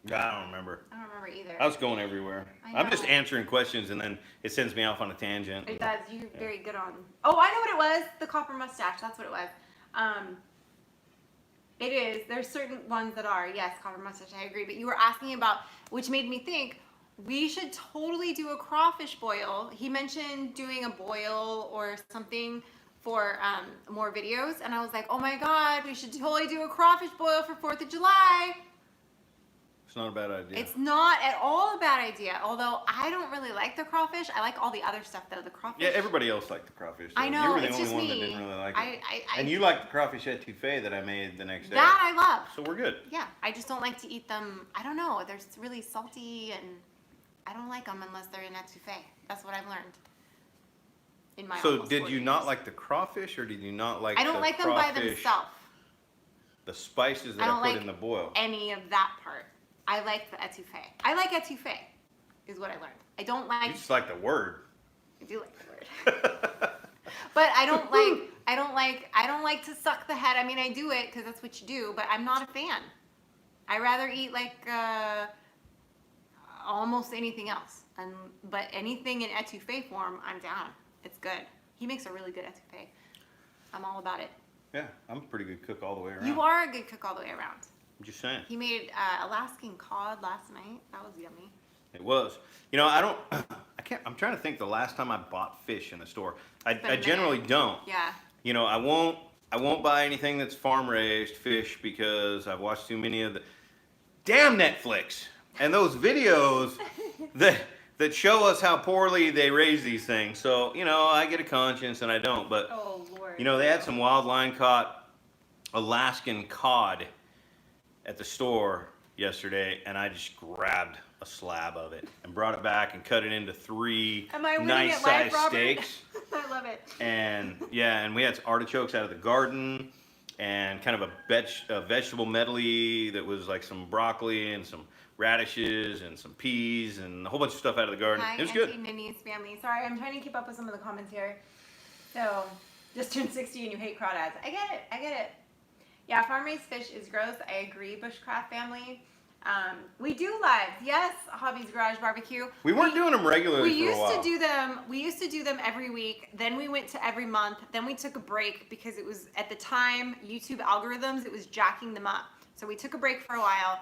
I don't remember. I don't remember either. I was going everywhere. I I'm just know. answering questions, and then it sends me off on a tangent. It does. You're very good on. Oh, I know what it was. The copper mustache. That's what it was. It is. There's certain ones that are. Yes, copper mustache. I agree. But you were asking about, which made me think we should totally do a crawfish boil. He mentioned doing a boil or something for more videos, and I was like, oh my god, we should totally do a crawfish boil for 4th of July. It's not a bad idea. It's not at all a bad idea, although I don't really like the crawfish. I like all the other stuff though, the crawfish. Yeah, everybody else liked the crawfish. I though. know, You were the it's only just one me. that didn't really like it. I And you liked the crawfish etouffee that I made the next day. that I love. So we're good. Yeah, I just don't like to eat them. I don't know. They're really salty, and I don't like them unless they're in etouffee. That's what I've learned. In my So almost did 40 you not years. like the crawfish, or did you not like I don't the like them by crawfish, themselves. the spices that I I, don't put like in the boil? any of that part. I like the etouffee. I like etouffee, is what I learned. I don't You like. just like the word. I do like the word. But I don't like. I don't like to suck the head. I mean, I do it because that's what you do. But I'm not a fan. I rather eat like almost anything else. But anything in etouffee form, I'm down. It's good. He makes a really good etouffee. I'm all about it. Yeah, I'm a pretty good cook all the way around. You are a good cook all the way around. I'm just saying. He made Alaskan cod last night. That was yummy. It was. You know, I can't, I'm trying to think the last time I bought fish in a store. been I a generally minute. don't. Yeah. You know, I won't buy anything that's farm raised fish because I've watched too many of the damn Netflix and those videos that show us how poorly they raise these things. So, you know, I get a conscience and I don't, but Oh Lord. you know, they had some wild line caught Alaskan cod at the store yesterday, and I just grabbed a slab of it and brought it back and cut it into 3 Am I winning nice at life, sized Robert? steaks. I love it. And yeah, and we had artichokes out of the garden, and kind of a vegetable medley that was like some broccoli and some radishes and some peas and a whole bunch of stuff out of the garden. Hi, It was Auntie good. Nini's family. Sorry, I'm trying to keep up with some of the comments here. So, just turned 60 and you hate crawdads. I get it. I get it. Yeah, farm-raised fish is gross. I agree, Bushcraft family. We do lives. Yes, Hobby's Garage Barbecue. We weren't doing them regularly for a while. We used to do them every week. Then we went to every month. Then we took a break because it was, at the time, YouTube algorithms, it was jacking them up. So we took a break for a while.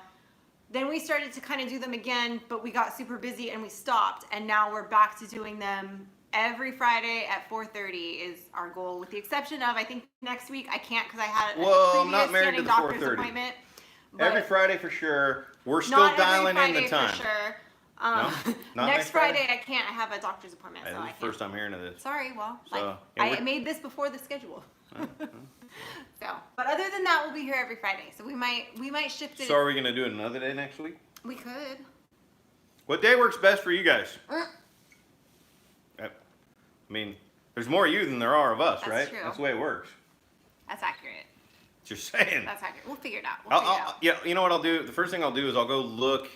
Then we started to kind of do them again, but we got super busy and we stopped. And now we're back to doing them every Friday at 4:30 is our goal, with the exception of, I think next week I can't because I had a I'm not previous married to standing the doctor's 4:30. appointment. Every Friday for sure. We're still Not dialing every in the Friday time. for sure. No? Not next Friday I can't. I have a doctor's appointment, Hey, so this I is the can't. first I'm hearing of this. Sorry, well, So, I made this before the schedule. So, but other than that, we'll be here every Friday. So we might shift it. So are we gonna do it another day next week? We could. What day works best for you guys? I mean, there's more of you than there are of us, That's right? true. That's the way it works. That's accurate. Just saying. That's accurate. We'll figure it out. We'll figure it out. Yeah, you know what I'll do? The first thing I'll do is I'll go look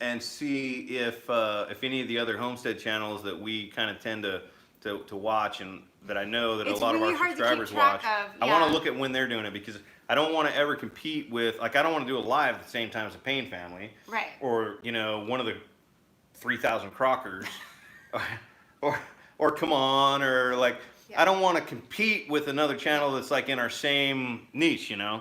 and see if any of the other homestead channels that we kind of tend to watch, and that I know that It's a lot really of hard our to keep subscribers track watch. of, I want yeah. to look at when they're doing it, because I don't want to ever compete with, like, I don't want to do a live at the same time as a Payne family. Right. Or, one of the 3,000 Crockers. or Come On, or like, Yeah. I don't want to compete with another channel that's like in our same niche, Yeah.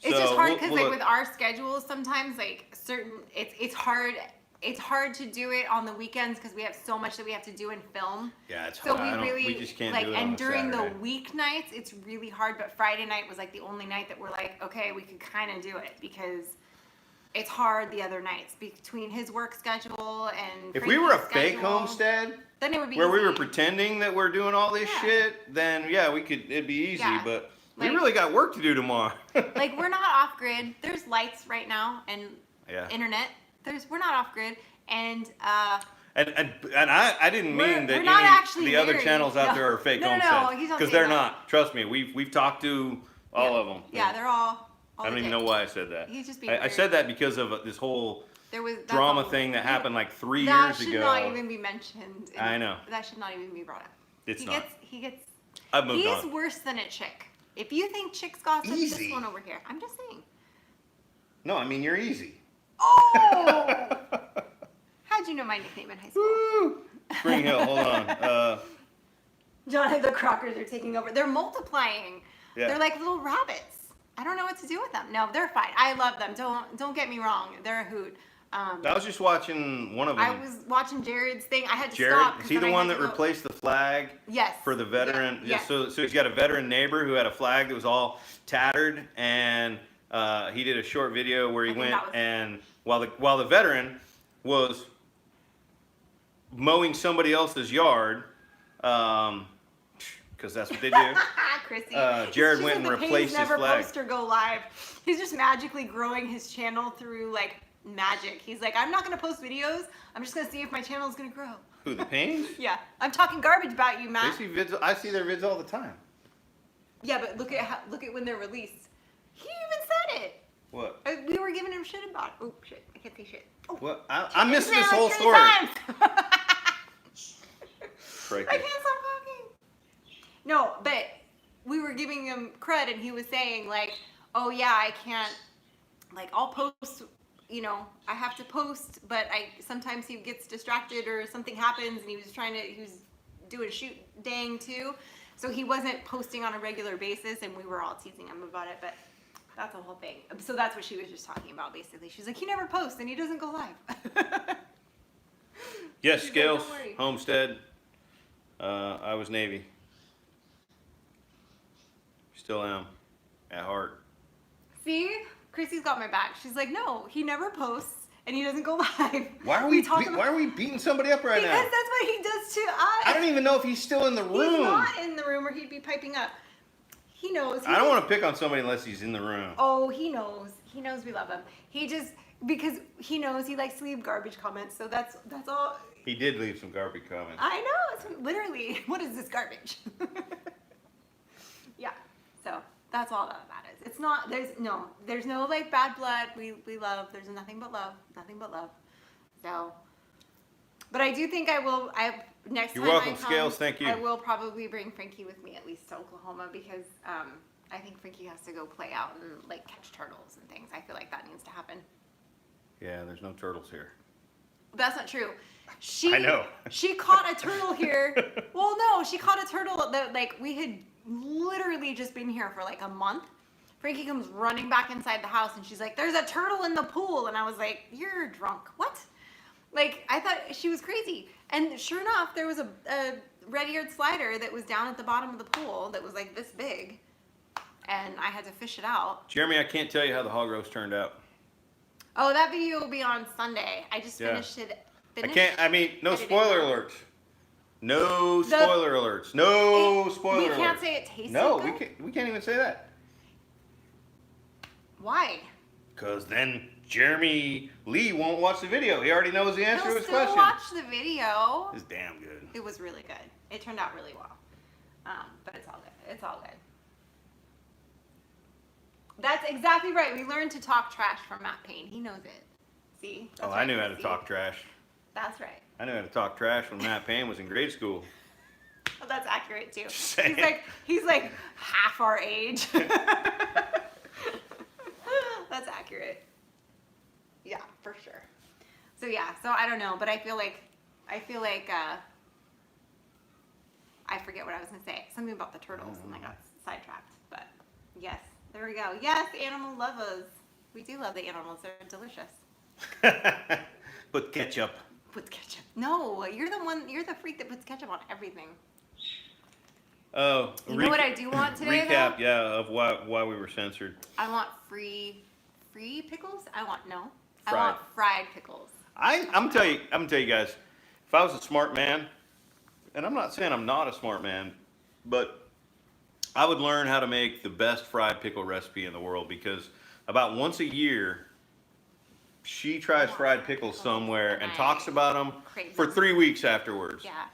So It's just hard we'll because look. with our schedules sometimes it's hard to do it on the weekends because we have so much that we have to do and film. Yeah, it's So hard. we We just can't like, do it on and a during Saturday. the weeknights it's really hard, but Friday night was like the only night that we're like, okay, we could kind of do it because it's hard the other nights between his work schedule and If we were a Frankie's fake schedule, homestead, then it would be where we were easy. pretending that we're doing all this Yeah. shit, then yeah, it'd be easy, Yeah. but Like- we really got work to do tomorrow. Like, we're not off grid. There's lights right now and Yeah. internet. We're not off grid, and And I didn't We're- mean that we're not any actually the other married. channels out No. there are fake No, he's homesteads, not because saying they're that. not. Trust me, we've talked to all of them. yeah, they're all. I don't even know why I said that. He's just being I weird. said that because of this whole There was that's drama all- thing that happened like 3 That years should ago. not even be mentioned. I know. That should not even be brought up. It's he not. Gets. I've moved He's on. worse than a chick. If you think chicks gossip, Easy. this one over here. I'm just saying. No, I mean, you're easy. Oh! How'd you know my nickname in high school? Woo! Spring Hill, hold on. John, the Crockers are taking over. They're multiplying. Yeah. They're like little rabbits. I don't know what to do with them. No, they're fine. I love them. Don't get me wrong. They're a hoot. I was just watching one of them. I was watching Jared's thing. I had to Jared, stop. 'cause is he then the I one had that to go- replaced the flag Yes. for the veteran? Yeah. So he's got a veteran neighbor who had a flag that was all tattered, and he did a short video where he I think went that was- and while the veteran was mowing somebody else's yard, because that's what they do. Chrissy. Jared It's just went and that the replaced Paynes his never flag. post or go live. He's just magically growing his channel through like magic. He's like, I'm not gonna post videos. I'm just gonna see if my channel is gonna grow. Who, the Paynes? Yeah, I'm talking garbage about you, They Matt. see vids. I see their vids all the time. Yeah, but look at when they're released. He even said it. What? We were giving him shit about it. Oh shit, I can't say shit. Oh, What? I missed man, this like whole 3 story. times. Crikey. I can't stop talking. No, but we were giving him cred, and he was saying like, "Oh yeah, I can't. Like, I'll post. I have to post, but sometimes he gets distracted or something happens, and he was doing shoot dang too, so he wasn't posting on a regular basis, and we were all teasing him about it, but." That's the whole thing. So that's what she was just talking about, basically. She's like, he never posts and he doesn't go live. Yes, She's like, Scales, "Don't worry." Homestead. I was Navy. Still am, at heart. See? Chrissy's got my back. She's like, no, he never posts and he doesn't go live. Why are we beating somebody up right Because now? that's what he does to us. I don't even know if he's still in the room. He's not in the room or he'd be piping up. He knows. I don't want to pick on somebody unless he's in the room. Oh, he knows. He knows we love him. Because he knows he likes to leave garbage comments. So that's all. He did leave some garbage comments. I know, it's literally, what is this garbage? Yeah, so that's all that is. It's not, there's no like bad blood. We love, there's nothing but love. So, but I do think next You're time welcome, I come, Scales, thank you. I will probably bring Frankie with me at least to Oklahoma because I think Frankie has to go play out and like catch turtles and things. I feel like that needs to happen. Yeah, there's no turtles here. That's not true. I know. She caught a turtle here. Well, no, she caught a turtle that like we had literally just been here for like a month. Frankie comes running back inside the house and she's like, "There's a turtle in the pool." And I was like, "You're drunk. What?" Like, I thought she was crazy. And sure enough, there was a red-eared slider that was down at the bottom of the pool that was like this big. And I had to fish it out. Jeremy, I can't tell you how the hog roast turned out. Oh, that video will be on Sunday. I just finished it. No spoiler alerts. No spoiler alerts. No spoiler alerts. We can't say it tasted No, good? we can't even say that. Why? Because then Jeremy Lee won't watch the video. He already knows the answer to his question. Watch the video. It's damn good. It was really good. It turned out really well. But it's all good. It's all good. That's exactly right. We learned to talk trash from Matt Payne. He knows it. See? That's I knew how to talk trash. That's right. I knew how to talk trash when Matt Payne was in grade school. Well, that's accurate too. Saying. He's like half our age. That's accurate. Yeah, for sure. So yeah, so I don't know, but I feel like I forget what I was gonna say. Something about the turtles, and I got sidetracked. But yes, there we go. Yes, animal lovers. We do love the animals. They're delicious. Put ketchup. Puts ketchup. No, you're the one. You're the freak that puts ketchup on everything. Oh, you know what I do want today? Recap, though? yeah, of why we were censored. I want free pickles. I want Fried. fried pickles. I'm tell you guys, if I was a smart man, and I'm not saying I'm not a smart man, but I would learn how to make the best fried pickle recipe in the world because about once a year, she tries fried pickles somewhere and talks about them for 3 weeks afterwards. Yeah.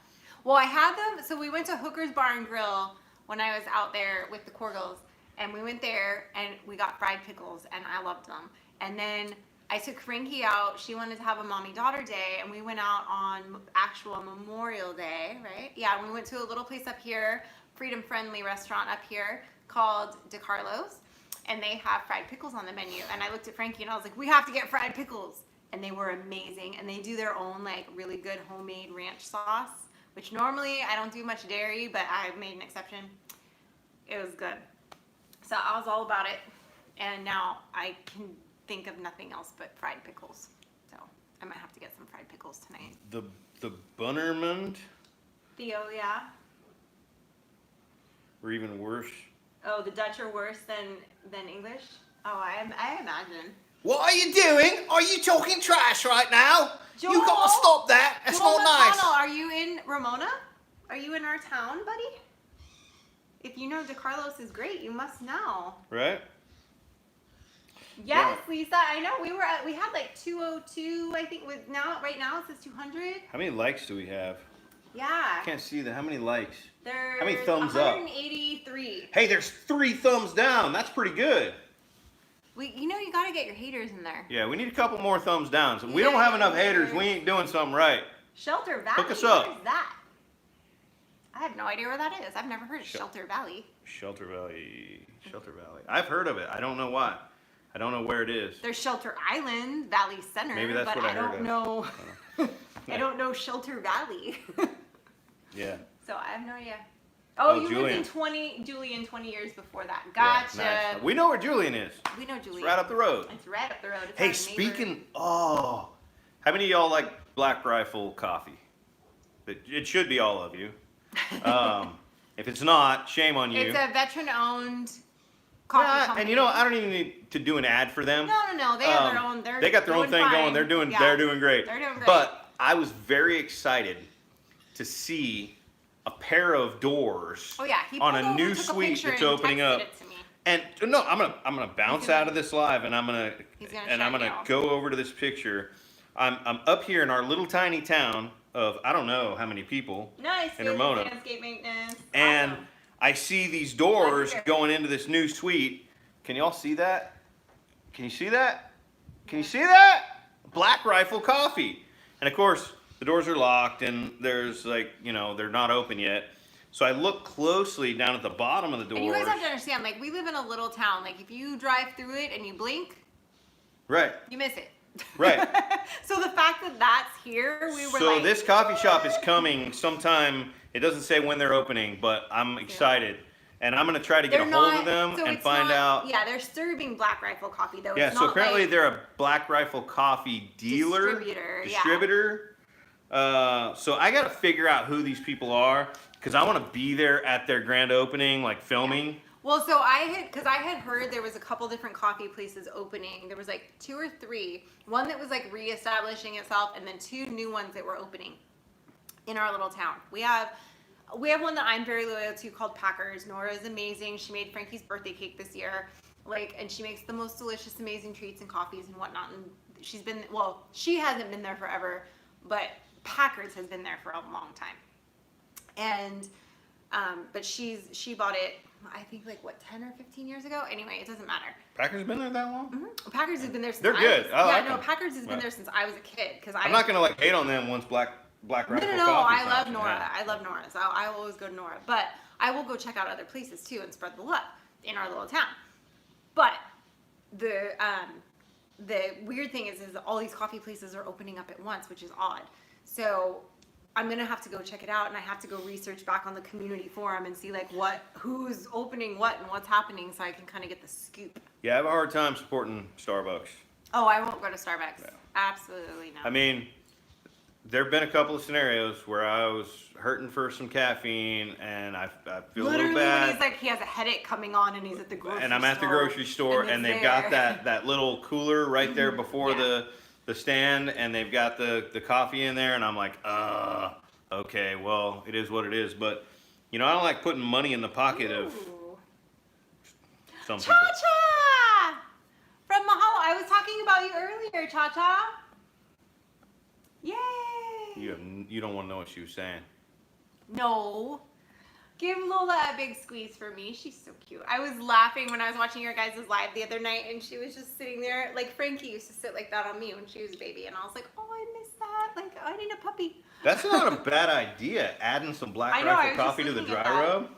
Well, I had them. So we went to Hooker's Bar and Grill when I was out there with the Corgles, and we went there and we got fried pickles, and I loved them. And then I took Frankie out. She wanted to have a mommy-daughter day, and we went out on actual Memorial Day, right? Yeah, we went to a little place up here, freedom-friendly restaurant up here called DeCarlo's, and they have fried pickles on the menu. And I looked at Frankie and I was like, "We have to get fried pickles." And they were amazing. And they do their own like really good homemade ranch sauce, which normally I don't do much dairy, but I made an exception. It was good. So I was all about it. And now I can think of nothing else but fried pickles. So I might have to get some fried pickles tonight. The Bunnermund Theo, yeah? were even worse. Oh, the Dutch are worse than English? Oh, I imagine. What are you doing? Are you talking trash right now? Joel? You gotta stop that. That's Joel not nice. McConnell, are you in Ramona? Are you in our town, buddy? If you know DeCarlos is great, you must know. Right? Yes, Lisa, I know. We had like 202, I think. Right now it says 200. How many likes do we have? Yeah. I can't see that. How many likes? There's How many thumbs up? 183. Hey, there's 3 thumbs down. That's pretty good. You gotta get your haters in there. Yeah, we need a couple more thumbs down. So we don't have enough haters. We ain't doing something right. Shelter Valley. Hook us up. What is that? I have no idea where that is. I've never heard of Shelter Valley. Shelter Valley. I've heard of it. I don't know why. I don't know where it is. There's Shelter Island, Valley Center. Maybe that's but what I heard don't of. know. I don't know Shelter Valley. Yeah. So I have no idea. Oh, you Julian. lived in Julian 20 years before that. Yeah, Gotcha. nice. We know where Julian is. We know Julian. It's right up the road. It's right up the road. It's Hey, our speaking. neighbor. Oh, how many of y'all like Black Rifle coffee? It should be all of you. If it's not, shame on you. It's a veteran-owned coffee company. And you know, I don't even need to do an ad for them. No. They have their own. They got their own thing going. They're doing great. They're doing great. But I was very excited to see a pair of doors He on pulled a over, new took a suite picture, that's and opening texted up. it to me. And no, I'm gonna bounce out of this live, and I'm gonna shut go over to this picture. I'm up here in our little tiny town of I don't know how many people Nice. in Ramona. Landscape maintenance. And Awesome. I see these doors Like going into this new suite. Can y'all see that? Can you see that? Can you see that? Black Rifle Coffee. And of course, the doors are locked and there's like, you know, they're not open yet. So I look closely down at the bottom of the door. And you guys have to understand, like, we live in a little town. Like, if you drive through it and you blink, Right. you miss it. Right. So the fact that that's here, we were So like, this coffee shop is coming sometime. It doesn't say when they're opening, but I'm excited. And I'm going to try to get a hold of them so and it's find out. Yeah, they're serving Black Rifle Coffee, though. Yeah, It's so not apparently like they're a Black Rifle Coffee dealer. Distributor. So I got to figure out who these people are because I want to be there at their grand opening, like filming. Well, so I had heard there was a couple different coffee places opening. There was like 2 or 3. One that was like reestablishing itself, and then 2 new ones that were opening in our little town. We have one that I'm very loyal to called Packers. Nora is amazing. She made Frankie's birthday cake this year. And she makes the most delicious, amazing treats and coffees and whatnot. And she hasn't been there forever, but Packers has been there for a long time. And, but she bought it, I think 10 or 15 years ago? Anyway, it doesn't matter. Packers been there that long? Mm-hmm. Packers has been there since They're good. Packers has been there since I was a kid. I'm not going to hate on them once Black Rifle Coffee. No, I love comes. Nora. Yeah. I love Nora, so I will always go to Nora. But I will go check out other places too and spread the love in our little town. But the weird thing is all these coffee places are opening up at once, which is odd. So I'm gonna have to go check it out, and I have to go research back on the community forum and see who's opening what and what's happening, so I can kind of get the scoop. Yeah, I have a hard time supporting Starbucks. Oh, I won't go to Starbucks. Yeah. Absolutely not. I mean, there have been a couple of scenarios where I was hurting for some caffeine, and I feel Literally, a little bad. when he's like, he has a headache coming on, and he's at the grocery store. And I'm at the grocery store, and they've got that little cooler right there before Yeah. the stand, and they've got the coffee in there, and I'm like, okay, well, it is what it is. But, you know, I don't like putting money in the pocket of Ooh. some people. Cha-Cha! From Mahalo. I was talking about you earlier, Cha-Cha. Yay! You don't want to know what she was saying. No. Give Lola a big squeeze for me. She's so cute. I was laughing when I was watching your guys' live the other night, and she was just sitting there. Like, Frankie used to sit like that on me when she was a baby, and I was like, oh, I miss that. Like, I need a puppy. That's not a bad idea, adding some Black Rifle Coffee to the dry rub.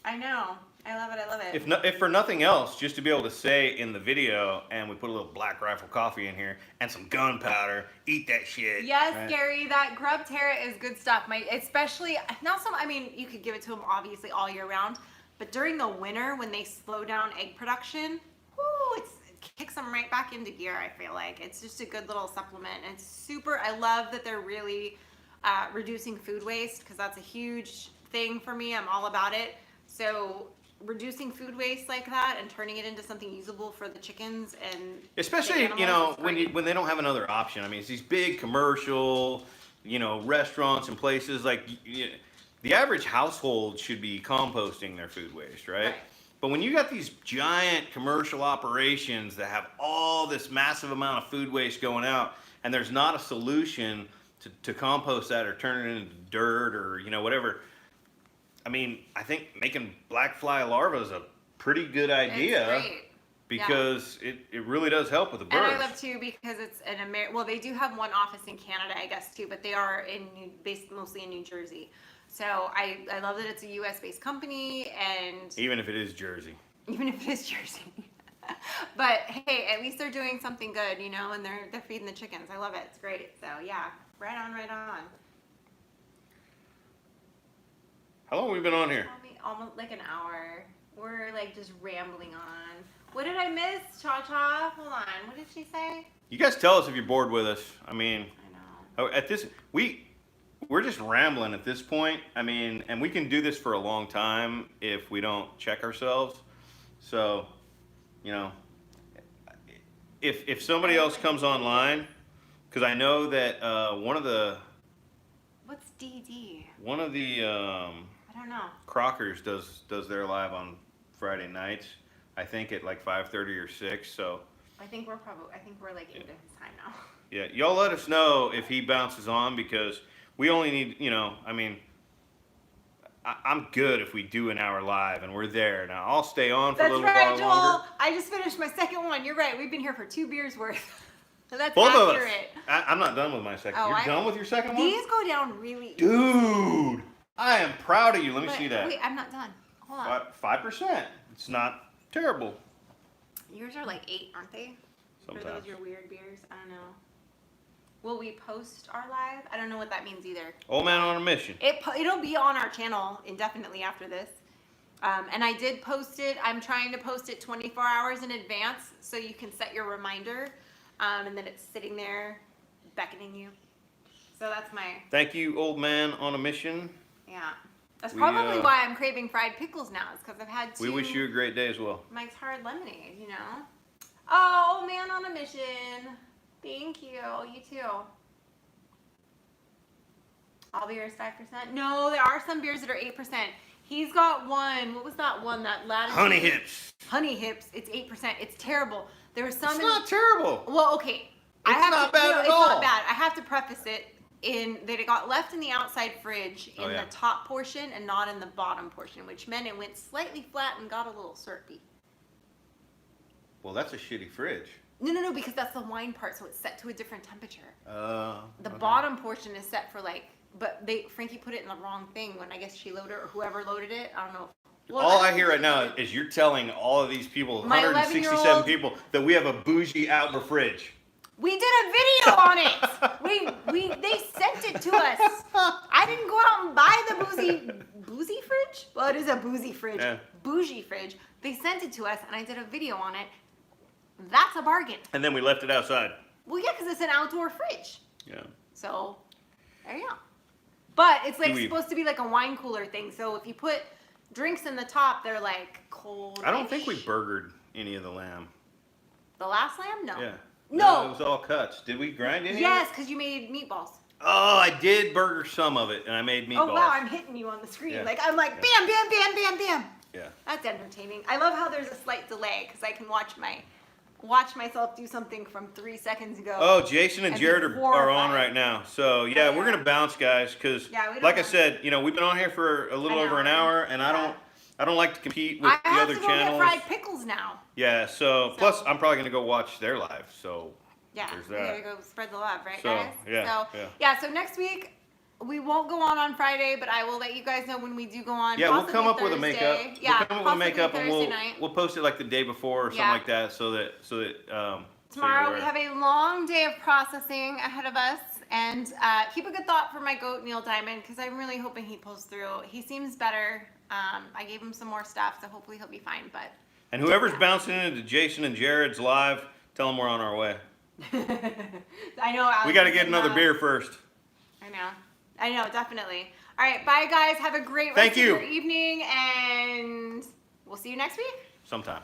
I know. I love it. I love it. If for nothing else, just to be able to say in the video, and we put a little Black Rifle Coffee in here and some gunpowder, eat that shit. Yes, right? Gary, that grub terra is good stuff. Especially not so. I mean, you could give it to them obviously all year round, but during the winter when they slow down egg production, it kicks them right back into gear. I feel like it's just a good little supplement. And it's super. I love that they're really reducing food waste, because that's a huge thing for me. I'm all about it. So reducing food waste like that and turning it into something usable for the chickens and especially when they don't have another option. I mean, it's these big commercial, restaurants and places like the average household should be composting their food waste, right? But when you got these giant commercial operations that have all this massive amount of food waste going out, and there's not a solution to compost that or turn it into dirt or whatever. I mean, I think making black fly larvae is a pretty good idea. It's great. Because it really does help with the birds. And I love too, because it's well, they do have one office in Canada, I guess, too, but they are based mostly in New Jersey. So I love that it's a U.S. based company, and even if it is Jersey. Even if it is Jersey. But hey, at least they're doing something good, and they're feeding the chickens. I love it. It's great. So yeah, right on, right on. How long have we been on here? Almost like an hour. We're like just rambling on. What did I miss, Cha-Cha? Hold on. What did she say? You guys tell us if you're bored with us. I mean, I know. at this we're just rambling at this point. I mean, and we can do this for a long time if we don't check ourselves. So, if somebody else comes online, because I know that What's DD? one of the I don't know. Crockers does their live on Friday nights. I think at like 5:30 or 6. So I think we're like into his time now. Yeah, y'all let us know if he bounces on because we only need, I mean, I'm good if we do an hour live and we're there. Now I'll stay on for a That's little right, while Joel. longer. I just finished my second one. You're right. We've been here for 2 beers worth. So that's Both accurate. of us. I'm not done with my second. Oh, You're done with your second one? These go down really easy. Dude, I am proud of you. Let me see that. Wait, I'm not done. Hold on. 5%. It's not terrible. Yours are like 8, aren't they? Sometimes. Are those your weird beers? I don't know. Will we post our live? I don't know what that means either. Old man on a mission. It'll be on our channel indefinitely after this. And I did post it. I'm trying to post it 24 hours in advance so you can set your reminder. And then it's sitting there beckoning you. So that's my... Thank you, old man on a mission. Yeah. That's probably why I'm craving fried pickles now. It's because I've had 2... We wish you a great day as well. Mike's Hard Lemonade, you know? Oh, old man on a mission. Thank you. You too. All beers 5%. No, there are some beers that are 8%. He's got one. What was that one? That latitude? Honey Hips. Honey Hips. It's 8%. It's terrible. There was some. It's not terrible. Well, okay. It's not bad at all. It's not bad. I have to preface it in that it got left in the outside fridge in the top portion and not in the bottom portion, which meant it went slightly flat and got a little syrupy. Well, that's a shitty fridge. No, because that's the wine part, so it's set to a different temperature. The Okay. bottom portion is set for but Frankie put it in the wrong thing when I guess she loaded it or whoever loaded it. I don't know. Well, all I hear right now is you're telling all of these people, My 167 11-year-old people, that we have a bougie outdoor fridge. We did a video on it. They sent it to us. I didn't go out and buy the boozy fridge. Well, it is a boozy fridge. Yeah. Bougie fridge. They sent it to us, and I did a video on it. That's a bargain. And then we left it outside. Well, yeah, because it's an outdoor fridge. Yeah. So, there you go. But it's Do we- supposed to be like a wine cooler thing. So if you put drinks in the top, they're like cold. I don't think we burgered any of the lamb. The last lamb? No. Yeah. No. It was all cuts. Did we grind any? Yes, of it? because you made meatballs. Oh, I did burger some of it, and I made meatballs. Oh wow, I'm hitting you on the screen. Yeah. I'm like bam, bam, bam, bam, bam. Yeah. That's entertaining. I love how there's a slight delay because I can watch myself do something from 3 seconds ago. Oh, Jason and Jared are on horrified. right now. So yeah, we're gonna bounce, guys, because Yeah, we don't like I know. said, we've been on here for a little I over an know. hour, and Yeah. I don't like to compete with I the have other to go channels. get fried pickles now. Yeah. So plus, I'm probably gonna go watch their live. So Yeah, there's we that. gotta go spread the love, right, So, guys? yeah, So next week we won't go on Friday, but I will let you guys know when we do go on. Yeah, we'll possibly come up with a Thursday. makeup. Yeah, we'll come up with a makeup, and Thursday night. we'll post it like the day before or something Yeah. like that, so that Tomorrow so we you're have a long day of processing ahead of us, and keep a good thought for my goat Neil Diamond because I'm really hoping he pulls through. He seems better. I gave him some more stuff, so hopefully he'll be fine. But And whoever's bouncing into Jason and Jared's live, tell them we're on our way. I know We got to get another beer first. I know, definitely. All right, bye guys. Have a great rest Thank of you. your evening, and we'll see you next week. Sometime.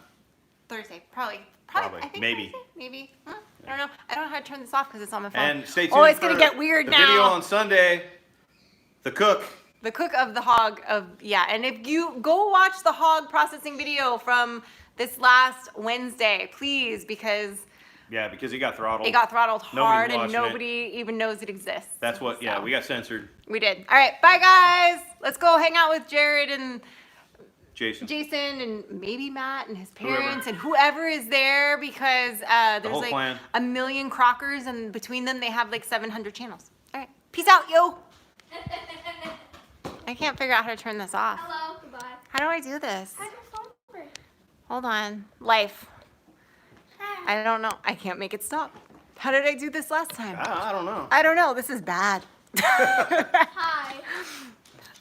Thursday, probably. Probably. I think Maybe. Thursday, maybe. Huh? I don't know. I don't know how to turn this off because it's on my phone. And stay tuned. Oh, it's gonna for get weird the now. video on Sunday. The cook. The cook of the hog and if you go watch the hog processing video from this last Wednesday, please, because Yeah, because he got throttled. it got throttled hard and Nobody's watching nobody even knows it exists. That's what. Yeah, So, we got censored. we did. All right, bye guys. Let's go hang out with Jared and Jason. and maybe Matt and his Whoever. parents and whoever is there because there's whole like clan. a million Crockers and between them they have like 700 channels. All right, peace out, yo. I can't figure out how to turn this off. Hello, goodbye. How do I do this? How's your phone number? Hold on. Life. I don't know. I can't make it stop. How did I do this last time? I don't know. I don't know. This is bad. Hi.